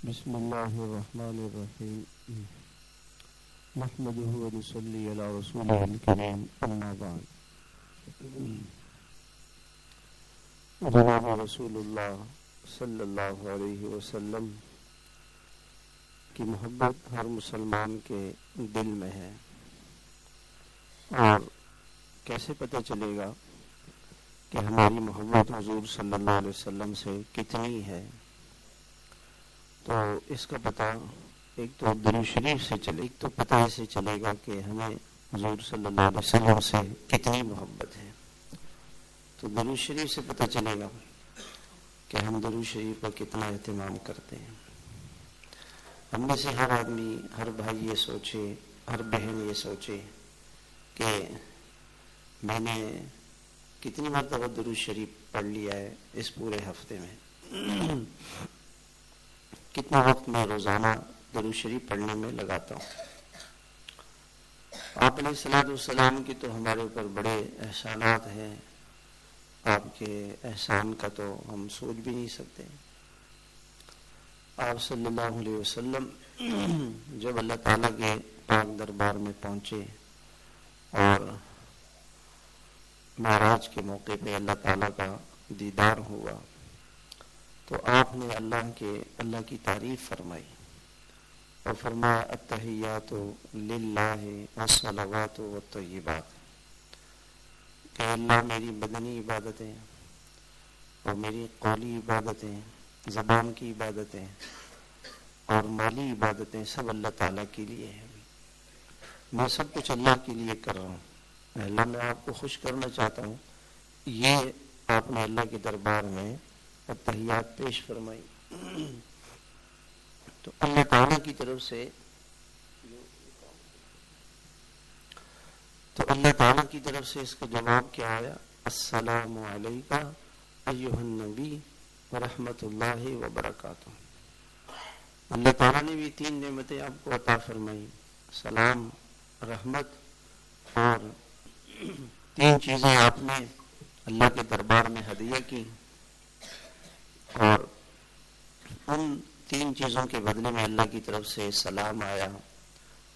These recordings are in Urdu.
بسم اللہ الرحمن الرحیم نحمده ونصلی علی رسوله الکریم اما بعد جناب رسول اللہ صلی اللہ علیہ وسلم کی محبت ہر مسلمان کے دل میں ہے، اور کیسے پتہ چلے گا کہ ہماری محبت حضور صلی اللہ علیہ وسلم سے کتنی ہے؟ تو اس کا پتہ ایک تو درود شریف سے ایک تو پتہ سے چلے گا کہ ہمیں حضور صلی اللہ علیہ وسلم سے کتنی محبت ہے۔ تو درود شریف سے پتہ چلے گا کہ ہم درود شریف پر کتنا اہتمام کرتے ہیں۔ ہم میں سے ہر آدمی، ہر بھائی یہ سوچے، ہر بہن یہ سوچے کہ میں نے کتنی مرتبہ درود شریف پڑھ لیا ہے اس پورے ہفتے میں، کتنا وقت میں روزانہ درود شریف پڑھنے میں لگاتا ہوں۔ آپ علیہ الصلوۃ والسلام کی تو ہمارے اوپر بڑے احسانات ہیں، آپ کے احسان کا تو ہم سوچ بھی نہیں سکتے۔ آپ صلی اللہ علیہ وسلم جب اللہ تعالیٰ کے پاک دربار میں پہنچے اور معراج کے موقع پہ اللہ تعالیٰ کا دیدار ہوا، تو آپ نے اللہ کی تعریف فرمائی اور فرمایا التحیات للہ والصلوات والطیبات، کہ اللہ میری بدنی عبادتیں اور میری قولی عبادتیں، زبان کی عبادتیں اور مالی عبادتیں سب اللہ تعالیٰ کے لیے ہیں، میں سب کچھ اللہ کے لیے کر رہا ہوں۔ اللہ میں آپ کو خوش کرنا چاہتا ہوں، یہ آپ نے اللہ کے دربار میں تحیات پیش فرمائی۔ تو اللہ تعالیٰ کی طرف سے اس کا جواب کیا آیا؟ السلام علیکہ ایھا النبی ورحمۃ اللہ وبرکاتہ۔ اللہ تعالیٰ نے بھی 3 نعمتیں آپ کو عطا فرمائی، سلام، رحمت اور 3 چیزیں آپ نے اللہ کے دربار میں ہدیہ کی، اور ان 3 چیزوں کے بدلے میں اللہ کی طرف سے سلام آیا،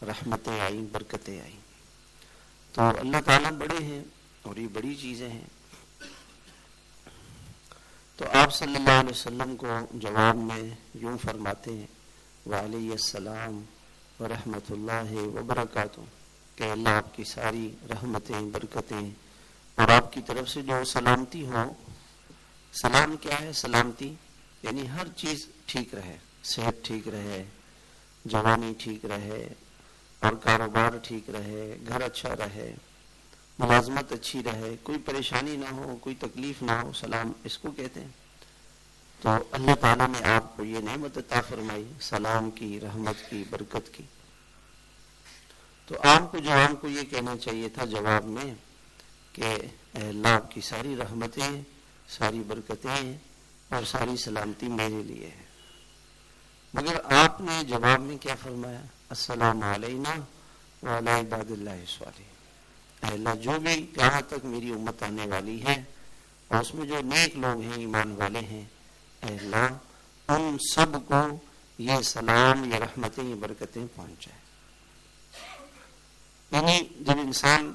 رحمتیں آئیں، برکتیں آئیں۔ تو اللہ تعالیٰ بڑے ہیں اور یہ بڑی چیزیں ہیں۔ تو آپ صلی اللہ علیہ وسلم کو جواب میں یوں فرماتے ہیں وعلیہ السلام ورحمۃ اللہ وبرکاتہ، کہ اللہ آپ کی ساری رحمتیں، برکتیں اور آپ کی طرف سے جو سلامتی ہو۔ سلام کیا ہے؟ سلامتی یعنی ہر چیز ٹھیک رہے، صحت ٹھیک رہے، جوانی ٹھیک رہے اور کاروبار ٹھیک رہے، گھر اچھا رہے، ملازمت اچھی رہے، کوئی پریشانی نہ ہو، کوئی تکلیف نہ ہو، سلام اس کو کہتے ہیں۔ تو اللہ تعالیٰ نے آپ کو یہ نعمت عطا فرمائی، سلام کی، رحمت کی، برکت کی۔ تو آپ کو جوان کو یہ کہنا چاہیے تھا جواب میں کہ اے اللہ آپ کی ساری رحمتیں، ساری برکتیں اور ساری سلامتی میرے لیے ہے، مگر آپ نے جواب میں کیا فرمایا؟ السلام علینا وعلی عباد اللہ الصالحین۔ اے اللہ جو بھی قیامت تک میری امت آنے والی ہے اور اس میں جو نیک لوگ ہیں، ایمان والے ہیں، اے اللہ ان سب کو یہ سلام، یہ رحمتیں، یہ برکتیں پہنچ جائیں۔ یعنی جب انسان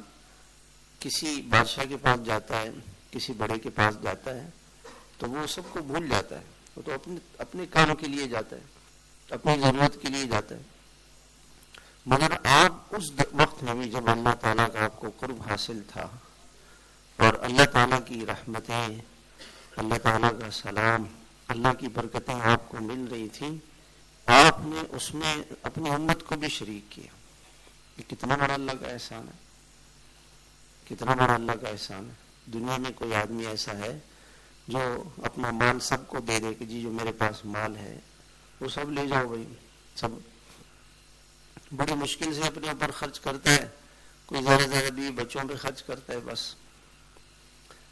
کسی بادشاہ کے پاس جاتا ہے، کسی بڑے کے پاس جاتا ہے تو وہ سب کو بھول جاتا ہے، وہ تو اپنے کام کے لیے جاتا ہے، اپنی ضرورت کے لیے جاتا ہے۔ مگر آپ اس وقت میں بھی جب اللہ تعالیٰ کا آپ کو قرب حاصل تھا اور اللہ تعالیٰ کی رحمتیں، اللہ تعالیٰ کا سلام، اللہ کی برکتیں آپ کو مل رہی تھیں، آپ نے اس میں اپنی امت کو بھی شریک کیا۔ یہ کتنا بڑا اللہ کا احسان ہے، کتنا بڑا اللہ کا احسان ہے۔ دنیا میں کوئی آدمی ایسا ہے جو اپنا مال سب کو دے دے کہ جی جو میرے پاس مال ہے وہ سب لے جاؤ بھائی، سب بڑی مشکل سے اپنے اوپر خرچ کرتا ہے، کوئی زیادہ بھی بچوں پہ خرچ کرتا ہے بس۔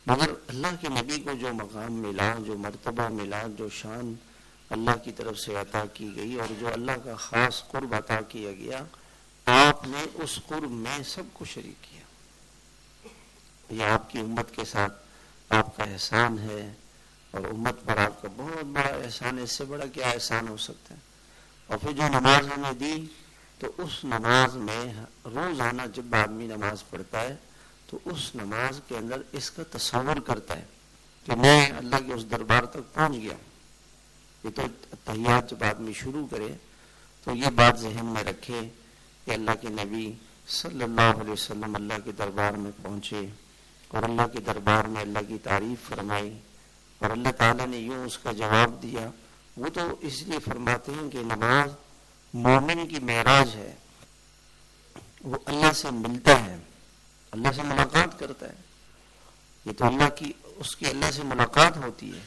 مگر اللہ کے نبی کو جو مقام ملا، جو مرتبہ ملا، جو شان اللہ کی طرف سے عطا کی گئی اور جو اللہ کا خاص قرب عطا کیا گیا، آپ نے اس قرب میں سب کو شریک کیا۔ یہ آپ کی امت کے ساتھ آپ کا احسان ہے اور امت پر آپ کا بہت بڑا احسان ہے، اس سے بڑا کیا احسان ہو سکتا ہے. اور پھر جو نماز ہمیں دی تو اس نماز میں روزانہ جب آدمی نماز پڑھتا ہے تو اس نماز کے اندر اس کا تصور کرتا ہے کہ میں اللہ کے اس دربار تک پہنچ گیا. یہ تو تحیات جب آدمی شروع کرے تو یہ بات ذہن میں رکھے کہ اللہ کے نبی صلی اللہ علیہ وسلم اللہ کے دربار میں پہنچے اور اللہ کے دربار میں اللہ کی تعریف فرمائی اور اللہ تعالیٰ نے یوں اس کا جواب دیا. وہ تو اس لیے فرماتے ہیں کہ نماز مومن کی معراج ہے، وہ اللہ سے ملتا ہے، اللہ سے ملاقات کرتا ہے. یہ تو اس کی اللہ سے ملاقات ہوتی ہے،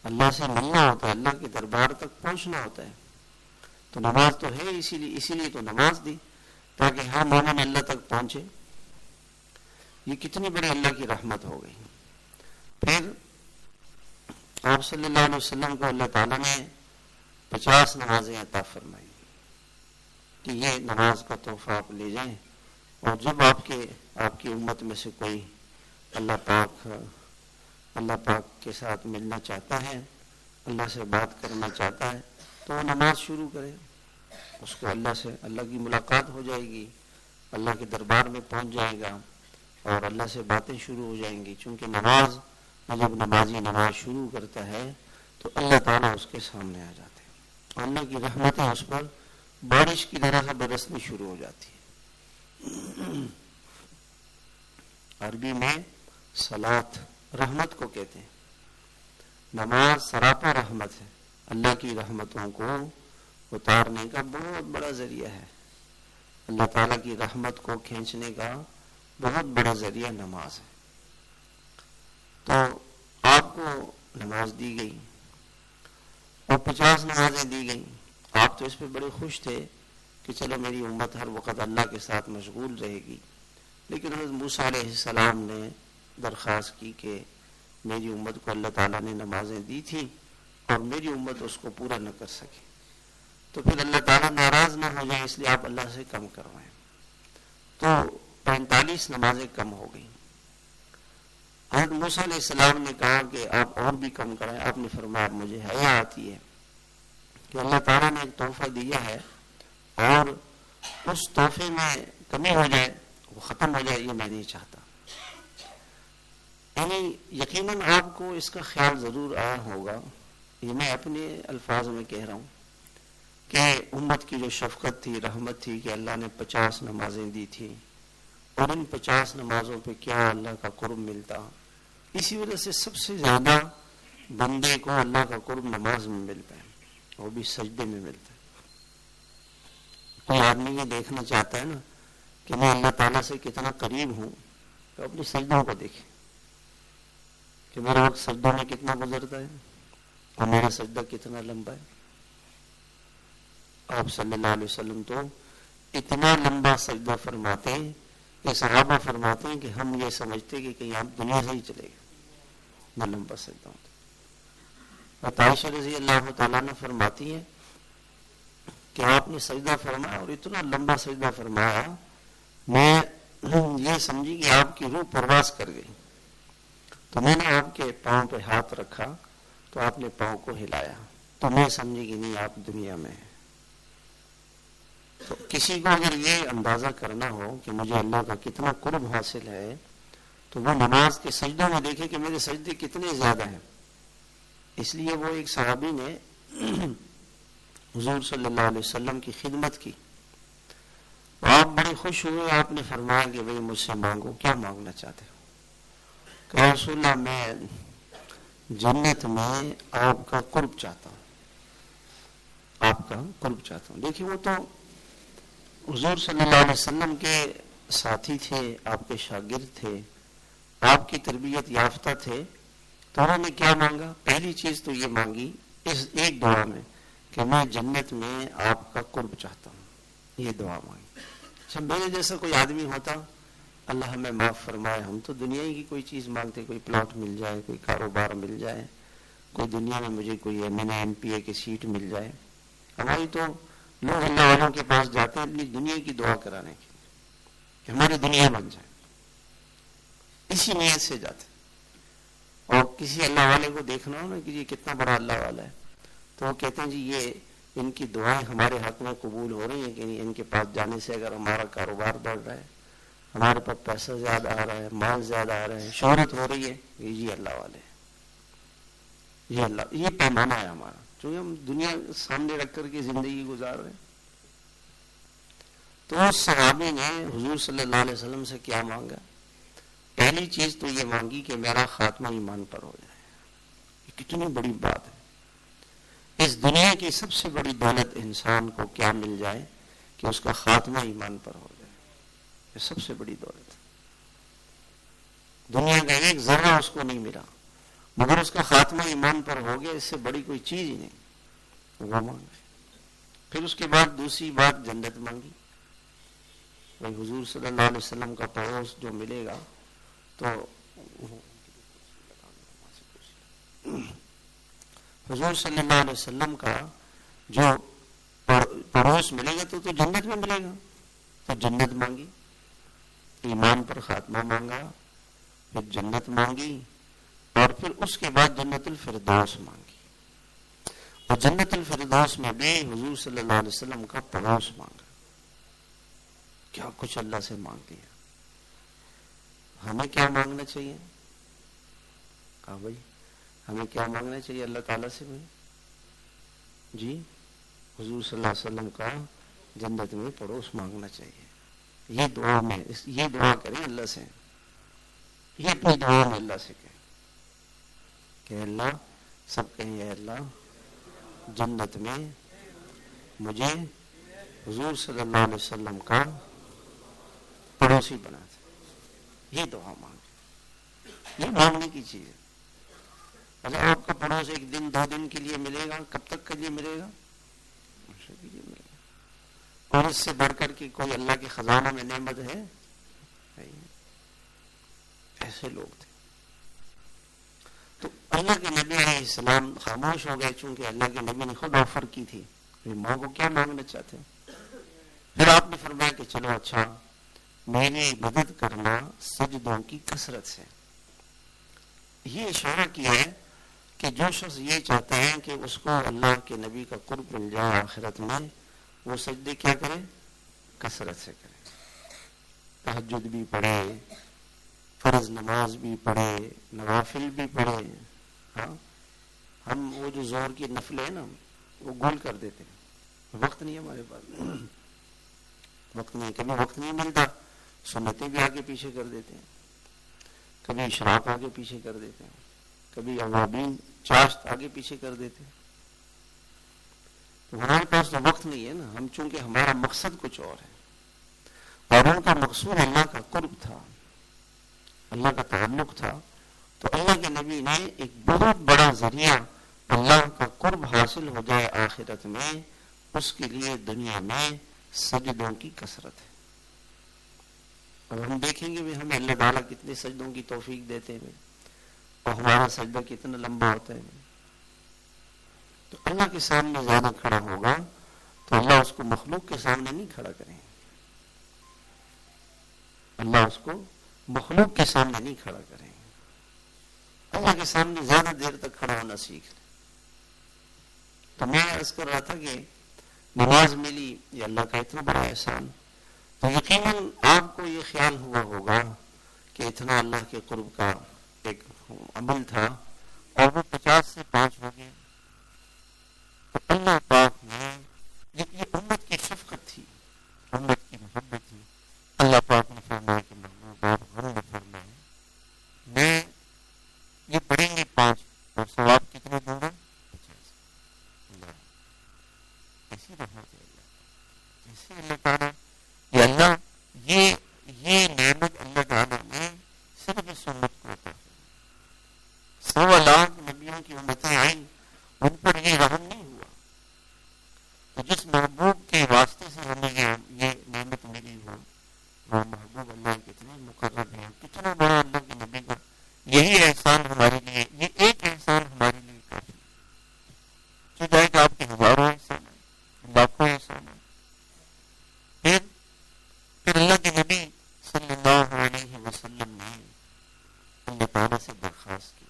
اللہ سے ملنا ہوتا ہے، اللہ کے دربار تک پہنچنا ہوتا ہے. تو نماز تو ہے، اسی لیے تو نماز دی تاکہ ہر مومن اللہ تک پہنچے. یہ کتنی بڑی اللہ کی رحمت ہو گئی. پھر آپ صلی اللہ علیہ وسلم کو اللہ تعالیٰ نے 50 نمازیں عطا فرمائی کہ یہ نماز کا تحفہ آپ لے جائیں، اور جب آپ کی امت میں سے کوئی اللہ پاک کے ساتھ ملنا چاہتا ہے، اللہ سے بات کرنا چاہتا ہے تو وہ نماز شروع کرے. اس کو اللہ کی ملاقات ہو جائے گی، اللہ کے دربار میں پہنچ جائے گا اور اللہ سے باتیں شروع ہو جائیں گی. چونکہ جب نمازی نماز شروع کرتا ہے تو اللہ تعالیٰ اس کے سامنے آ جاتے ہیں، اللہ کی رحمتیں اس پر بارش کی طرح سے برسنی شروع ہو جاتی ہے. عربی میں صلاۃ رحمت کو کہتے ہیں. نماز سراپا رحمت ہے، اللہ کی رحمتوں کو اتارنے کا بہت بڑا ذریعہ ہے. اللہ تعالیٰ کی رحمت کو کھینچنے کا بہت بڑا ذریعہ نماز ہے. تو آپ کو نماز دی گئی اور 50 نمازیں دی گئیں. آپ تو اس پہ بڑے خوش تھے کہ چلو میری امت ہر وقت اللہ کے ساتھ مشغول رہے گی. لیکن حضرت موسیٰ علیہ السلام نے درخواست کی کہ میری امت کو اللہ تعالیٰ نے نمازیں دی تھی اور میری امت اس کو پورا نہ کر سکے، تو پھر اللہ تعالیٰ ناراض نہ ہو جائے، اس لیے آپ اللہ سے کم کروائیں. تو 45 نمازیں کم ہو گئیں. حضرت موسیٰ علیہ السلام نے کہا کہ آپ اور بھی کم کرائیں. آپ نے فرمایا مجھے حیا آتی ہے کہ اللہ تعالیٰ نے ایک تحفہ دیا ہے اور اس تحفے میں کمی ہو جائے، وہ ختم ہو جائے، یہ میں نہیں چاہتا. یعنی یقیناً آپ کو اس کا خیال ضرور آیا ہوگا، یہ میں اپنے الفاظ میں کہہ رہا ہوں کہ امت کی جو شفقت تھی، رحمت تھی کہ اللہ نے 50 نمازیں دی تھی اور ان 50 نمازوں پہ کیا اللہ کا قرب ملتا. اسی وجہ سے سب سے زیادہ بندے کو اللہ کا قرب نماز میں ملتا ہے، وہ بھی سجدے میں ملتا ہے. کوئی آدمی یہ دیکھنا چاہتا ہے نا کہ میں اللہ تعالیٰ سے کتنا قریب ہوں، تو اپنی سجدوں کو دیکھے کہ میرا وقت سجدوں میں کتنا گزرتا ہے اور میرا سجدہ کتنا لمبا ہے. آپ صلی اللہ علیہ وسلم تو اتنا لمبا سجدہ فرماتے ہیں کہ صحابہ فرماتے ہیں کہ ہم یہ سمجھتے کہ کہیں آپ دنیا سے ہی چلے گئے، میں لمبا سجدہ ہوتا. عائشہ رضی اللہ تعالیٰ نے فرماتی ہے کہ آپ نے سجدہ فرمایا اور اتنا لمبا سجدہ فرمایا، میں یہ سمجھی کہ آپ کی روح پرواز کر گئی. تو میں نے آپ کے پاؤں پہ ہاتھ رکھا تو آپ نے پاؤں کو ہلایا تو میں سمجھی کہ نہیں آپ دنیا میں ہیں. تو کسی کو اگر یہ اندازہ کرنا ہو کہ مجھے اللہ کا کتنا قرب حاصل ہے تو وہ نماز کے سجدوں میں دیکھے کہ میرے سجدے کتنے زیادہ ہیں. اس لیے وہ ایک صحابی نے حضور صلی اللہ علیہ وسلم کی خدمت کی. آپ بڑے خوش ہوئے. آپ نے فرمایا کہ بھئی مجھ سے مانگو، کیا مانگنا چاہتے ہو؟ کہ رسول اللہ میں جنت میں آپ کا قرب چاہتا ہوں، آپ کا قرب چاہتا ہوں. دیکھیے وہ تو حضور صلی اللہ علیہ وسلم کے ساتھی تھے، آپ کے شاگرد تھے، آپ کی تربیت یافتہ تھے. تو انہوں نے کیا مانگا؟ پہلی چیز تو یہ مانگی اس ایک دعا میں کہ میں جنت میں آپ کا قرب چاہتا ہوں. یہ دعا مانگی. اچھا میرے جیسا کوئی آدمی ہوتا، اللہ ہمیں معاف فرمائے، ہم تو دنیا ہی کی کوئی چیز مانگتے، کوئی پلاٹ مل جائے، کوئی کاروبار مل جائے، کوئی دنیا میں مجھے کوئی MPA کی سیٹ مل جائے. ہماری تو لوگ اللہ والوں کے پاس جاتے ہیں اپنی دنیا کی دعا کرانے کے لیے کہ ہماری دنیا بن جائے، اسی نیت سے جاتے. اور کسی اللہ والے کو دیکھنا ہو نا کہ یہ کتنا بڑا اللہ والا ہے، تو وہ کہتے ہیں جی یہ ان کی دعائیں ہمارے حق میں قبول ہو رہی ہیں کہ نہیں، ان کے پاس جانے سے اگر ہمارا کاروبار بڑھ رہا ہے، ہمارے پاس پیسہ زیادہ آ رہا ہے، مال زیادہ آ رہا ہے، شہرت ہو رہی ہے، یہ اللہ والے ہیں، یہ اللہ، یہ پیمانہ ہے ہمارا، چونکہ ہم دنیا سامنے رکھ کر کے زندگی گزار رہے ہیں۔ تو اس صحابی نے حضور صلی اللہ علیہ وسلم سے کیا مانگا؟ پہلی چیز تو یہ مانگی کہ میرا خاتمہ ایمان پر ہو جائے۔ یہ کتنی بڑی بات ہے، اس دنیا کی سب سے بڑی دولت انسان کو کیا مل جائے کہ اس کا خاتمہ ایمان پر ہو جائے، یہ سب سے بڑی دولت ہے۔ دنیا کا ایک ذرہ اس کو نہیں ملا، مگر اس کا خاتمہ ایمان پر ہو گیا، اس سے بڑی کوئی چیز ہی نہیں، وہ مانگے۔ پھر اس کے بعد دوسری بات جنت مانگی، بھائی حضور صلی اللہ علیہ وسلم کا پڑوس جو ملے گا تو حضور صلی اللہ علیہ وسلم کا جو پڑوس ملے گا تو جنت میں ملے گا، تو جنت مانگی، ایمان پر خاتمہ مانگا، پھر جنت مانگی، اور پھر اس کے بعد جنت الفردوس مانگی، اور جنت الفردوس میں بھی حضور صلی اللہ علیہ وسلم کا پڑوس مانگا۔ کیا کچھ اللہ سے مانگ دیا۔ ہمیں کیا مانگنا چاہیے؟ کہا بھائی ہمیں کیا مانگنا چاہیے اللہ تعالیٰ سے؟ بھائی جی حضور صلی اللہ علیہ وسلم کا جنت میں پڑوس مانگنا چاہیے۔ یہ دعا میں یہ دعا کریں اللہ سے، یہ اپنی دعا میں اللہ سے کہیں کہ اللہ، سب کہیں اے اللہ جنت میں مجھے حضور صلی اللہ علیہ وسلم کا پڑوسی بنا دے۔ یہ دعا مانگے، یہ مانگنے کی چیز ہے۔ اگر آپ کا پڑوس ایک دن 2 دن کے لیے ملے گا، کب تک کے لیے ملے گا؟ ہمیشہ کے لیے ملے گا۔ اور اس سے بڑھ کر کے کوئی اللہ کے خزانہ میں نعمت ہے؟ ایسے لوگ تھے۔ تو اللہ کے نبی علیہ السلام خاموش ہو گئے، چونکہ اللہ کے نبی نے خود آفر کی تھی، ماں کو کیا مانگنا چاہتے ہیں؟ پھر آپ نے فرمایا کہ چلو اچھا، میری مدد کرنا سجدوں کی کثرت سے۔ یہ اشارہ کیا ہے کہ جو شخص یہ چاہتا ہے کہ اس کو اللہ کے نبی کا قرب مل جائے آخرت میں، وہ سجدے کیا کرے؟ کثرت سے کرے، تہجد بھی پڑھے، فرض نماز بھی پڑھے، نوافل بھی پڑھے۔ ہاں ہم وہ جو ظہر کی نفل ہے نا وہ گول کر دیتے ہیں، وقت نہیں ہمارے پاس، وقت نہیں، کبھی وقت نہیں ملتا، سنتیں بھی آگے پیچھے کر دیتے ہیں، کبھی اشراق آگے پیچھے کر دیتے ہیں، کبھی اوابین چاشت آگے پیچھے کر دیتے ہیں۔ تو ہمارے پاس تو وقت نہیں ہے نا، ہم چونکہ ہمارا مقصد کچھ اور ہے، اور ان کا مقصود اللہ کا قرب تھا، اللہ کا تعلق تھا، تو اللہ کے نبی نے ایک بہت بڑا ذریعہ اللہ کا قرب حاصل ہو جائے آخرت میں، اس کے لیے دنیا میں سجدوں کی کثرت ہے۔ اب ہم دیکھیں گے ہمیں اللہ تعالیٰ کتنے سجدوں کی توفیق دیتے ہیں، اور ہمارا سجدہ کتنا لمبا ہوتا ہے۔ تو اللہ کے سامنے زیادہ کھڑا ہوگا تو اللہ اس کو مخلوق کے سامنے نہیں کھڑا کریں، اللہ اس کو مخلوق کے سامنے نہیں کھڑا کریں، اللہ کے سامنے زیادہ دیر تک کھڑا ہونا سیکھ لیں۔ تو میں عرض کر رہا تھا کہ نماز ملی، یہ اللہ کا اتنا بڑا احسان، تو یقیناً آپ کو یہ خیال ہوا ہوگا کہ اتنا اللہ کے قرب کا ایک عمل تھا اور وہ 50 سے 5 ہو گئے۔ تو اللہ پاک نے یہ امت کی شفقت تھی، امت کی محبت تھی، اللہ پاک نے فرمایا کہ محبوب آپ غم نہ فرمائیں، میں یہ پڑھیں گے 5 اور ثواب کتنے دوں گا؟ 50۔ اللہ ایسی رحمت ہے، اللہ ایسے اللہ تعالیٰ، یہ اللہ یہ نعمت اللہ تعالیٰ نے صرف اس امت کو عطا کی۔ 100 لاکھ نبیوں کی امتیں آئیں، ان پر یہ رحم نہیں ہوا، تو جس محبوب کے واسطے سے ہمیں یہ نعمت ملی ہو، وہ محبوب اللہ کتنے مقرب ہیں، کتنا بڑا اللہ کے نبی کا یہی احسان ہمارے لیے، یہ ایک احسان ہمارے لیے کافی ہے، چاہے کہ آپ کے ہزاروں احسان ہیں، لاکھوں احسان ہیں۔ پھر اللہ کے نبی صلی اللہ علیہ وسلم نے اللہ تعالیٰ سے درخواست کی،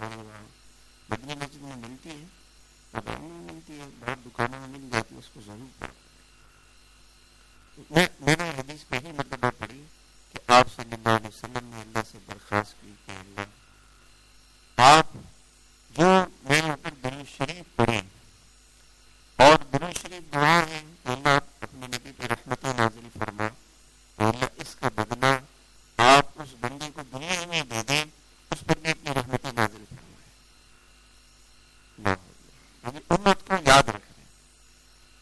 ہمارے وہاں مدنی مسجد میں ملتی ہے، مکان میں ملتی ہے، بہت دکانوں میں مل جاتی ہے، اس کو ضرور پڑھیں۔ میں نے حدیث پہلی مرتبہ پڑھی کہ آپ صلی اللہ علیہ وسلم نے اللہ سے درخواست کی کہ اللہ آپ جو میرے اوپر درود شریف پڑھیں، اور درود شریف دعا ہے کہ اللہ اپنے نبی پہ رحمتیں نازل فرما، تو اللہ اس کا بدلہ آپ اس بندے کو دنیا میں دے دیں، اس پر بھی اپنی رحمتیں نازل فرمائے۔ یعنی امت کو یاد رکھنا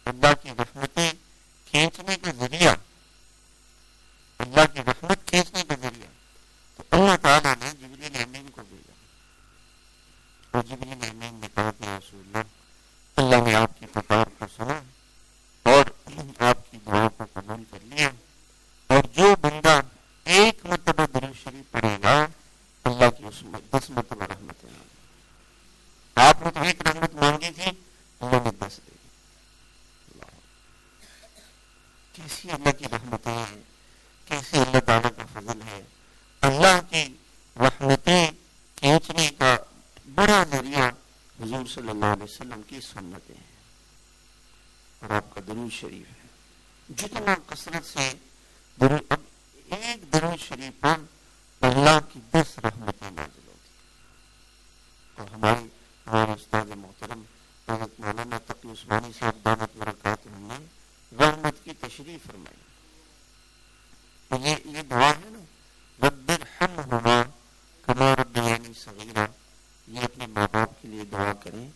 اللہ کی رحمتیں کھینچنے کا ذریعہ، اللہ کی رحمت کھینچنے کا ذریعہ، تو اللہ تعالیٰ نے جبریل امین کو بھیجا، اور جبریل امین نے کہا کہ رسول اللہ، اللہ نے آپ کی پکار کو سنا اور آپ کی دعا کو قبول کر لیا، اور جو بندہ ایک مرتبہ درود شریف پڑھے گا اللہ کی اس میں 10 مرتبہ رحمتیں آئیں۔ آپ نے تو ایک رحمت مانگی تھی، اللہ نے 10 دے دی۔ کیسی اللہ کی رحمتیں ہیں، کیسے اللہ تعالیٰ کا فضل ہے۔ اللہ کی رحمتیں کھینچنے کا بڑا ذریعہ حضور صلی اللہ علیہ وسلم کی سنتیں ہیں اور آپ کا درود شریف ہے۔ جتنا کثرت سے درود، اب ایک درود شریف پر اللہ کی 10 رحمتیں نازل ہوتی ہیں۔ اور ہمارے استاد محترم حضرت مولانا تقی عثمانی صاحب دامت برکاتہ نے رحمت کی تشریح فرمائی۔ یہ دعا ہے نا، رب ارحمہما کما ربیانی صغیرا، یہ اپنے ماں باپ کے لیے دعا کریں،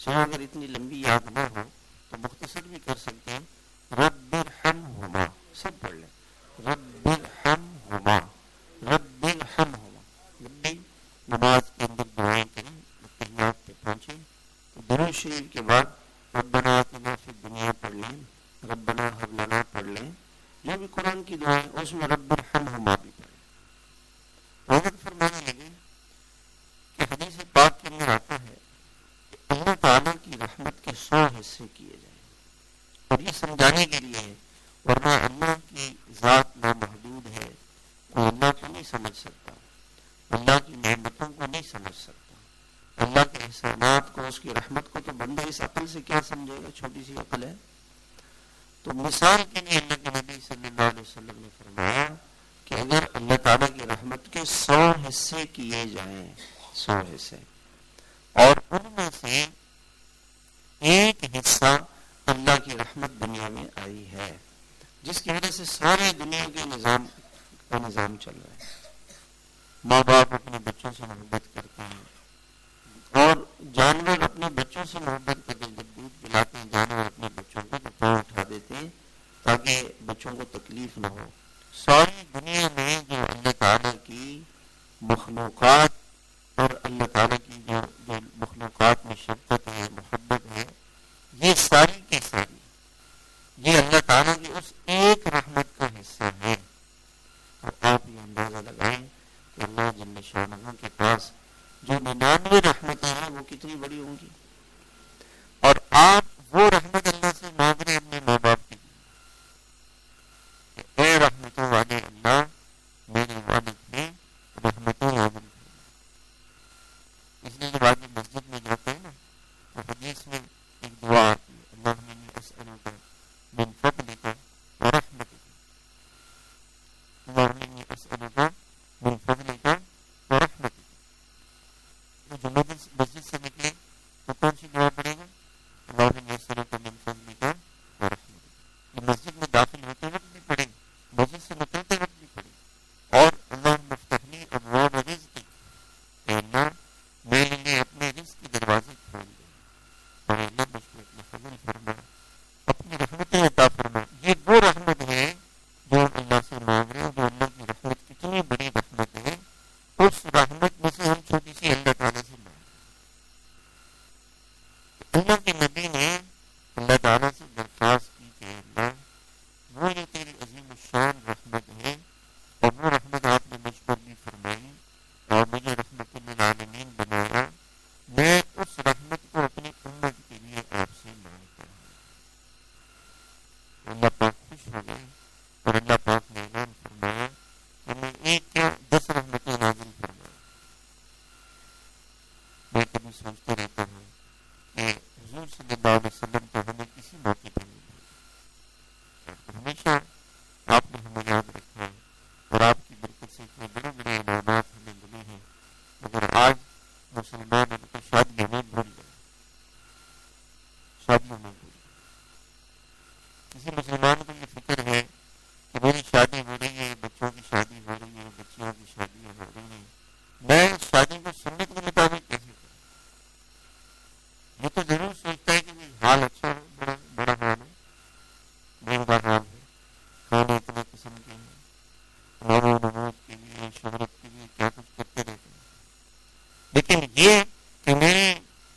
چاہے اگر اتنی لمبی یاد نہ ہو تو مختصر بھی کر سکتے ہیں، رب ارحمہما، سب پڑھ لیں، رب ارحمہما، رب ارحمہما۔ لمبی نماز کے اندر دعائیں کریں، تحیات پہ پہنچیں تو درود شریف کے بعد ربنا آتنا فی الدنیا پڑھ لیں، ربنا ہب لنا پڑھ لیں، جو بھی قرآن کی دعائیں اس میں رب ارحمہما بھی پڑھیں۔ حضرت فرمانے لگے کہ حدیث پاک کے اندر آتا ہے کہ اللہ تعالیٰ کی رحمت کے 100 حصے کیے جائیں، اور یہ سمجھانے کے لیے ہے، ورنہ اللہ کی ذات نامحدود ہے، کوئی اللہ کو نہیں سمجھ سکتا، اللہ کی نعمتوں کو نہیں سمجھ سکتا، اللہ کے احسانات کو، اس کی رحمت کو تو بندہ اس عقل سے کیا سمجھے گا، چھوٹی سی عقل ہے۔ تو مثال کے لیے اللہ کے نبی صلی اللہ علیہ وسلم نے فرمایا کہ اگر اللہ تعالیٰ کی رحمت کے 100 حصے کیے جائیں، 100 حصے، اور ان میں سے ایک حصہ اللہ کی رحمت دنیا میں آئی ہے، جس کی وجہ سے سارے دنیا کے نظام چل رہا ہے۔ ماں باپ اپنے بچوں سے محبت کرتے ہیں، اور جانور اپنے بچوں سے محبت کرتے ہیں، جب دودھ پلاتے ہیں جانور اپنے بچوں کو تو پاؤں اٹھا دیتے ہیں تاکہ بچوں کو تکلیف نہ ہو۔ ساری دنیا میں جو اللہ تعالیٰ کی مخلوقات اور اللہ تعالیٰ کی جو مخلوقات میں شفقت ہے، محبت ہے، یہ ساری کی ساری یہ اللہ تعالیٰ کی اس ایک رحمت کا حصہ ہے۔ اور آپ یہ اندازہ لگائیں کہ اللہ جل شانہ کے پاس جو 99 رحمتیں ہیں وہ کتنی بڑی ہوں گی، اور آپ وہ رحمت اللہ سے مانگ رہے اپنے ماں باپ کی، اے رحمتوں والے اللہ میرے والد میں رحمتیں نازل کریں۔ اس لیے جب آدمی مسجد میں جاتے ہیں نا تو حدیث میں ایک دعا آتی ہے، اللہم انی اسألک من فضلک ورحمتک، اللہم انی اسألک من فضلک ورحمتک۔ جو مسجد سے نکلے تو کون سی دعا پڑے گا؟ اللہم انی اسألک من فضلک ورحمتک۔ یہ مسجد میں داخل ہوتے وقت بھی پڑھیں، مسجد سے نکلتے وقت بھی پڑھیں، اور اللہم افتح لی ابواب رزقک، اے اللہ میرے لیے اپنے رزق کے دروازے کھول دے، اور اللہ مجھ کو اپنا فضل فرما، اپنی رحمتیں عطا فرما۔ یہ وہ رحمت ہے جو اللہ سے مانگ رہے ہیں، جو اللہ کی رحمت کتنی بڑی رحمت ہے، اس رحمت میں سے ہم چھوٹی سی اللہ تعالیٰ سے مانگ رہے ہیں۔ اللہ کے نبی نے سوچتے رہتے ہیں کہ حضور صلی اللہ علیہ وسلم کو ہمیں کسی موقع پر نہیں بھولنا، ہمیشہ آپ نے ہمیں یاد رکھا ہے اور آپ کی برکت سے اتنے بڑے بڑے انعامات ہمیں ملے ہیں، مگر آج مسلمان ان کو شادیوں میں بھول گئے، شادیوں میں بھول گئے۔ کسی مسلمان کو یہ فکر ہے کہ میری شادی ہو رہی ہے، بچوں کی شادی ہو رہی ہے، بچیوں کی شادیاں ہو رہی ہیں، میں شادی کو سنت کے مطابق کیسے کروں؟ یہ تو ضرور سوچتا ہے کہ حال اچھا ہو، بڑا بڑا حال ہے، بڑا حال ہے، کھانے اتنے قسم کے ہیں، نام و نمود کے لیے، شہرت کے لیے کیا کچھ کرتے رہتے ہیں، لیکن یہ کہ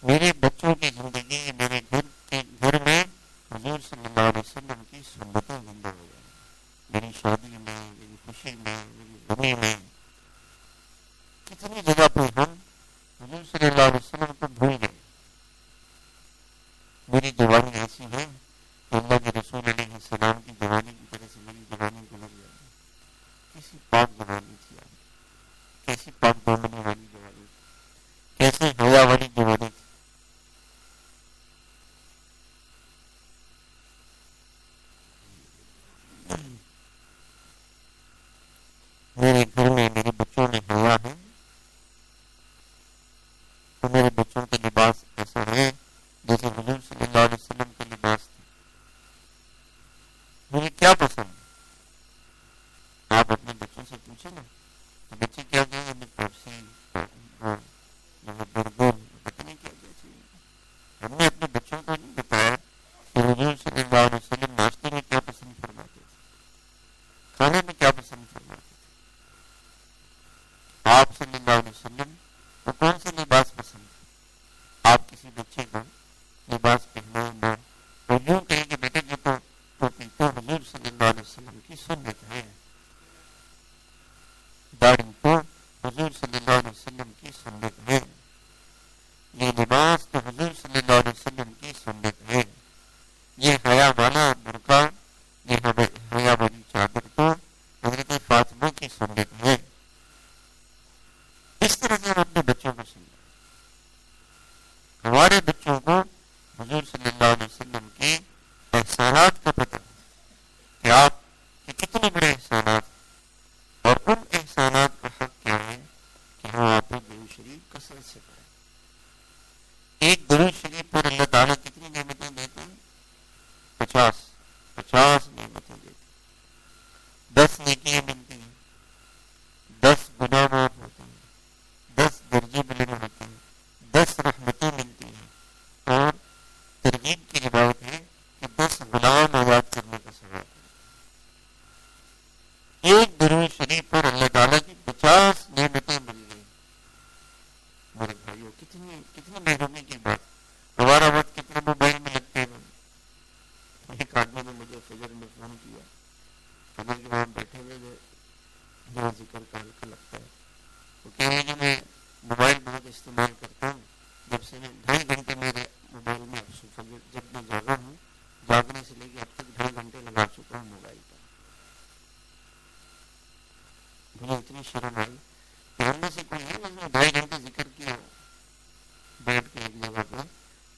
میرے بچوں کی زندگی، میرے گھر میں حضور صلی اللہ علیہ وسلم کی سنتیں زندہ ہو جائیں، میری شادی میں، میری خوشی میں، میری غمی میں۔ کتنی جگہ پہ ہم حضور صلی اللہ علیہ وسلم کو بھول گئے۔ میری جوانی ایسی ہے کہ اللہ کے رسول علیہ السلام کی جوانی کی طرح سے میری جوانی گزر جائے، کیسی پاک جوانی تھی آپ، کیسی پاک دامنی والی جوانی تھی، کیسی حیا والی جوانی تھی۔ میرے گھر میں میرے بچوں میں حیا ہے تو میرے بچوں کا لباس ایسا ہے جیسے حضور صلی اللہ علیہ وسلم کا لباس تھا۔ مجھے کیا پسند ہے آپ اپنے بچوں سے پوچھیں نا، تو بچے کیا کہیں ہمیں پیپسی، برگر، پتہ نہیں کیا کیا چاہیے۔ ہم نے اپنے بچوں کو نہیں بتایا کہ حضور صلی اللہ علیہ وسلم ناشتے میں کیا پسند فرماتے تھے، کھانے میں کیا پسند فرماتے تھے۔ آپ صلی اللہ علیہ وسلم کو کون سا لباس پسند ہے؟ آپ کسی بچے کو لباس پہنائیں نہ اور یوں کہیں کہ بیٹے یہ تو حضور صلی اللہ علیہ وسلم کی سنت ہے، داڑھی تو حضور صلی اللہ علیہ وسلم کی سنت ہے، یہ لباس تو حضور صلی اللہ علیہ وسلم کی سنت ہے، یہ حیا والا برقع، یہ حیا والی چادر تو حضرت فاطمہ کی سنت ہے۔ اس طرح سے ہم اپنے بچوں کو سنیں، ہمارے بچوں کو حضور صلی اللہ علیہ وسلم کے احسانات کا پتہ کہ آپ کے کتنے بڑے احسانات، اور ان احسانات کا حق کیا ہے کہ ہم آپ کو درود شریف کثرت سے پڑھیں۔ ایک درود شریف پر اللہ تعالیٰ کتنی نعمتیں دیتے ہیں؟ 50 نعمتیں دیتے ہیں، 10 نیکیاں ملتی ہیں، 10 گناہ معاف ہوتے ہیں، 10 درجے بلند ہوتے ہیں، 10 رحمتیں ملتی ہیں، اور ترغیب کی روایت ہے کہ 10 غلام آزاد کرنے کا ثواب ہے۔ ایک درود شریف پر اللہ تعالیٰ کی 50 نعمتیں مل گئی۔ میرے بھائیوں، کتنی محرومی کی بات۔ ہمارا وقت کتنا موبائل میں لگتے ہیں۔ ایک آدمی نے مجھے فجر میں فون کیا، فجر کے وہاں بیٹھے ہوئے میرا ذکر کا حلقہ لگتا ہے، وہ کہہ رہے کہ میں موبائل بہت استعمال کرتا ہوں، جب سے میں 2.5 گھنٹے میرے موبائل میں فجر جب میں جاگا ہوں، جاگنے سے لے کے اب تک 2.5 گھنٹے لگا چکا ہوں موبائل پر۔ مجھے اتنی شرم آئی کہ ہم میں سے کوئی ہے جس نے 2.5 گھنٹے ذکر کیا ہو، بیٹھ کے ایک جگہ پہ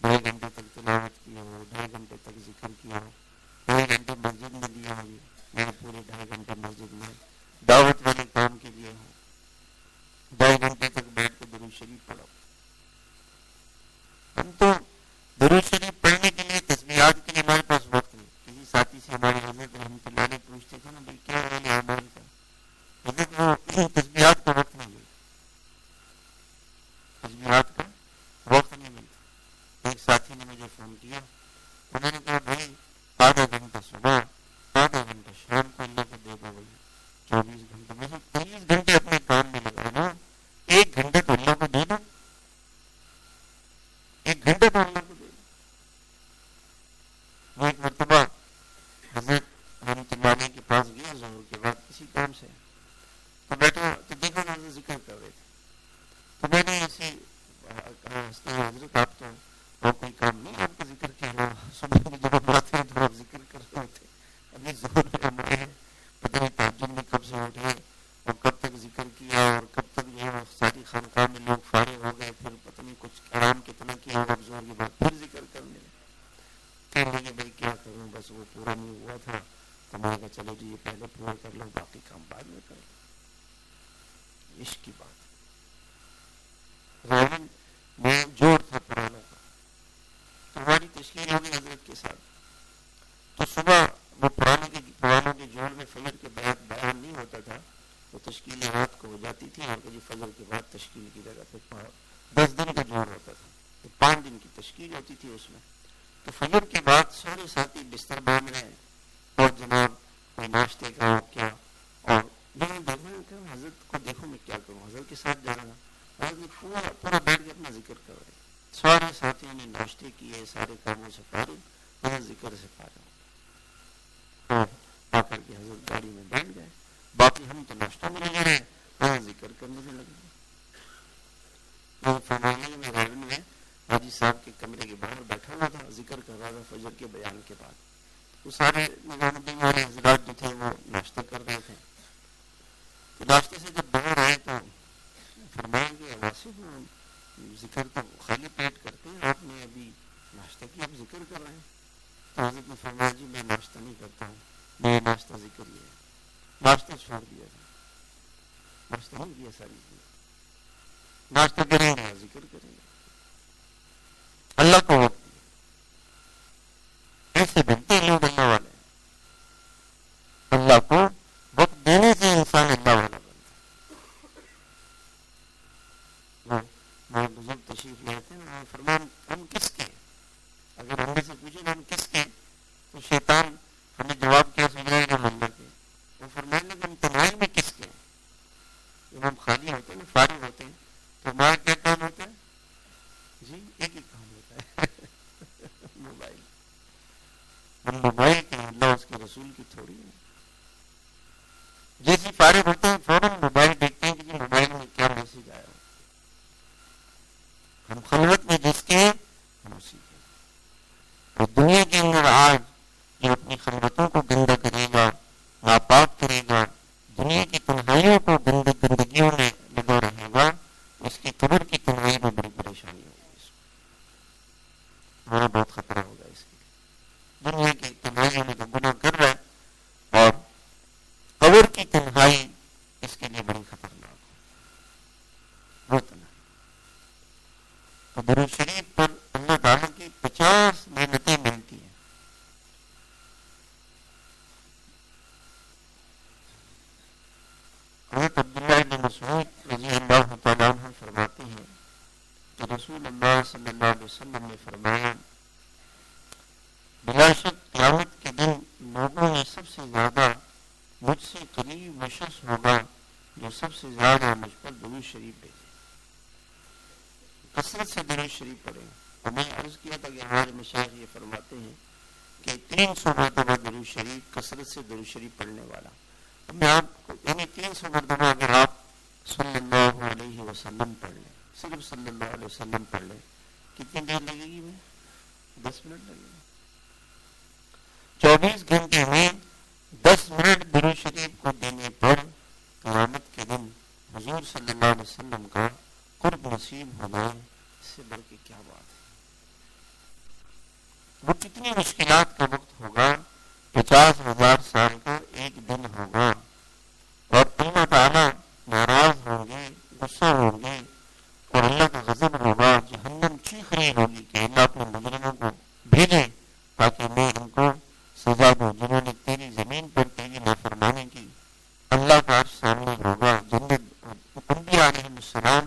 2.5 گھنٹے تک تلاوت کیا ہو، 2.5 گھنٹے تک ذکر کیا ہو، 2.5 گھنٹے مسجد میں دیا ہو، میرے پورے 2.5 گھنٹے مسجد میں دعوت والے کام کے لیے ہو، 2.5 گھنٹے تک بیٹھ کے درود شریف پڑھو۔ ہم تو درود شریف پڑھنے کے لیے، تسبیحات کے لیے ہمارے پاس وقت نہیں۔ کسی ساتھی سے ہمارے حضرت رحمۃ اللہ علیہ پوچھتے تھے نا، بھائی کیا حال ہے اعمال کا؟ حضرت وہ تسبیحات کا وقت نہیں ملتا، تسبیحات کا وقت نہیں ملتا۔ ایک ساتھی نے مجھے فون کیا، انہوں نے کہا بھائی آدھا گھنٹہ صبح، آدھا گھنٹہ شام کو اللہ کو دے دو، بھائی 24 گھنٹے میں سے 23 گھنٹے اپنے کام میں لگانا، 1 گھنٹے تو اللہ کو دے دو، 1 گھنٹے تو اللہ کو دے دو۔ میں ایک مرتبہ حضرت رحمۃ اللہ علیہ کے پاس گیا ظہر کے بعد کسی کام سے، تو بیٹھا تو دیکھا نا حضرت ذکر کر رہے تھے، تو میں نے ایسے کہا حضرت آپ تو اور کوئی کام نہیں آپ کا ذکر کے علاوہ؟ صبح کی جب بات ہے پتہ نہیں کچھ آرام کتنا کیا ہوگا زور کے بعد پھر ذکر کرنے لگے. کہنے لگے بھائی کیا کروں, بس وہ پورا نہیں ہوا تھا تو میں نے کہا چلو جی یہ پہلے پورا کر لو, باقی کام بعد میں کر لو. عشق کی بات راون میں جوڑ تھا پرانا کا, تو ہماری تشکیل ہوگی حضرت کے ساتھ. تو صبح وہ پرانوں کے جوڑ میں فجر کے بعد بیان نہیں ہوتا تھا, تو تشکیل رات کو ہو جاتی تھی اور جی فجر کے بعد تشکیل کی جگہ پہ 10 دن کا جوڑ ہوتا تھا, تو 5 دن کی تشکیل ہوتی تھی اس میں. تو فجر کے بعد سارے ساتھی بستر باندھ رہے ہیں اور جناب کوئی ناشتے کا کیا, اور میں دیکھ رہا کہ حضرت کو دیکھو میں کیا کروں, حضرت کے ساتھ جا رہا ہوں. حضرت نے پورا بیٹھ کے اپنا ذکر کر رہے, سارے ساتھیوں نے ناشتے کیے, سارے کاموں سے فارغ, حضرت ذکر سے فارغ, اور آ کر کے حضرت گاڑی میں بیٹھ گئے. باقی ہم تو ناشتہ میں لگے رہے, وہاں ذکر کرنے میں لگے. فرمانے میں غالب میں حاجی صاحب کے کمرے کے باہر بیٹھا ہوا تھا, ذکر کر رہا تھا فجر کے بیان کے بعد. وہ سارے نظام الدین والے حضرات جو تھے وہ ناشتہ کر رہے تھے. تو ناشتے سے جب باہر آئے تو فرمایا کہ واسف ذکر تو خالی پیٹ کرتے ہیں, آپ نے ابھی ناشتہ کیا, آپ ذکر کر رہے ہیں. تو حضرت نے فرمایا جی میں ناشتہ نہیں کرتا ہوں, میں ناشتہ ذکر ہی ہے. ناشتہ چھوڑ دیا تھا, ناشتہ نہیں کیا ساری چیز, ناشتہ کریں گے ذکر کریں گے. اللہ کو وقت دیا, ایسے بنتے لوگ اللہ والے. اللہ کو وقت دینے سے انسان اللہ والا بنتا ہے. وہ بزرگ تشریف لاتے ہیں, فرمان ہم کس کے, اگر ہم سے پوچھیں ہم کس کے, تو شیطان ہمیں جواب کیا سنائے گا, منظر کے. وہ فرمانے لگے ہم تنہائی میں کس کے, جب ہم خالی ہوتے ہیں فارغ ہوتے ہیں تو ہمارا کیا کام ہوتا ہے جی, ایک ہی کام ہوتا ہے موبائل. ہم موبائل کے اللہ اس کے رسول کی تھوڑی ہے. جیسے فارغ ہوتے ہیں فوراً موبائل دیکھتے ہیں کہ موبائل میں کیا میسج آیا. ہم خلوت میں جس کے ہم اسی کے. اور دنیا کے اندر آج جو اپنی خلوتوں کو گندہ کرے گا, ناپاک کرے گا, دنیا کی تنہائیوں کو گندگیوں میں لگا رہے گا, اس کی قبر کی تنہائی میں بڑی پریشانی ہوگی. اس کو ہمارا بہت خطرہ ہوگا اس کے. دنیا کی تنہائیوں میں تو گناہ کر رہا ہے, اور قبر کی تنہائی اس کے لیے بڑی خطرناک ہے. وہ تنہائی تو درود شریف پر اللہ تعالیٰ کی 50 نعمتیں ملتی ہیں. حضرت عبداللہ بن مسعود رضی اللہ تعالیٰ عنہ فرماتے ہیں کہ رسول اللہ صلی اللہ علیہ وسلم نے فرمایا, بلا شک قیامت کے دن لوگوں میں سب سے زیادہ مجھ سے قریب وہ شخص ہوگا جو سب سے زیادہ مجھ پر درود شریف بھیجے, کثرت سے درود شریف پڑھے. اور میں عرض کیا تھا کہ ہمارے مشائخ یہ فرماتے ہیں کہ 300 مرتبہ درود شریف, کثرت سے درود شریف پڑھنے والا. اب میں آپ کو یعنی 300 مرتبہ اگر آپ صلی اللہ علیہ وسلم پڑھ لیں, صرف صلی اللہ علیہ وسلم پڑھ لیں, کتنی دیر لگے گی؟ میں 10 منٹ لگے گا. 24 گھنٹے میں 10 منٹ درود شریف کو دینے پر قیامت کے دن حضور صلی اللہ علیہ وسلم کا قرب نصیب ہونا, اس سے بڑھ کے کیا بات ہے. وہ کتنی مشکلات کا وقت ہوگا, 50,000 سال کا ایک دن ہوگا, اور اللہ تعالیٰ ناراض ہوں گے, غصہ ہوں گے, اور اللہ کا غضب ہوگا, جہنم چیخ رہی ہوگی کہ اللہ اپنے مجرموں کو بھیجے تاکہ میں ان کو سزا دوں جنہوں نے تیری زمین پر تیری نافرمانی کی. اللہ کا عرش سامنے ہوگا, جنت انبیاء علیہ السلام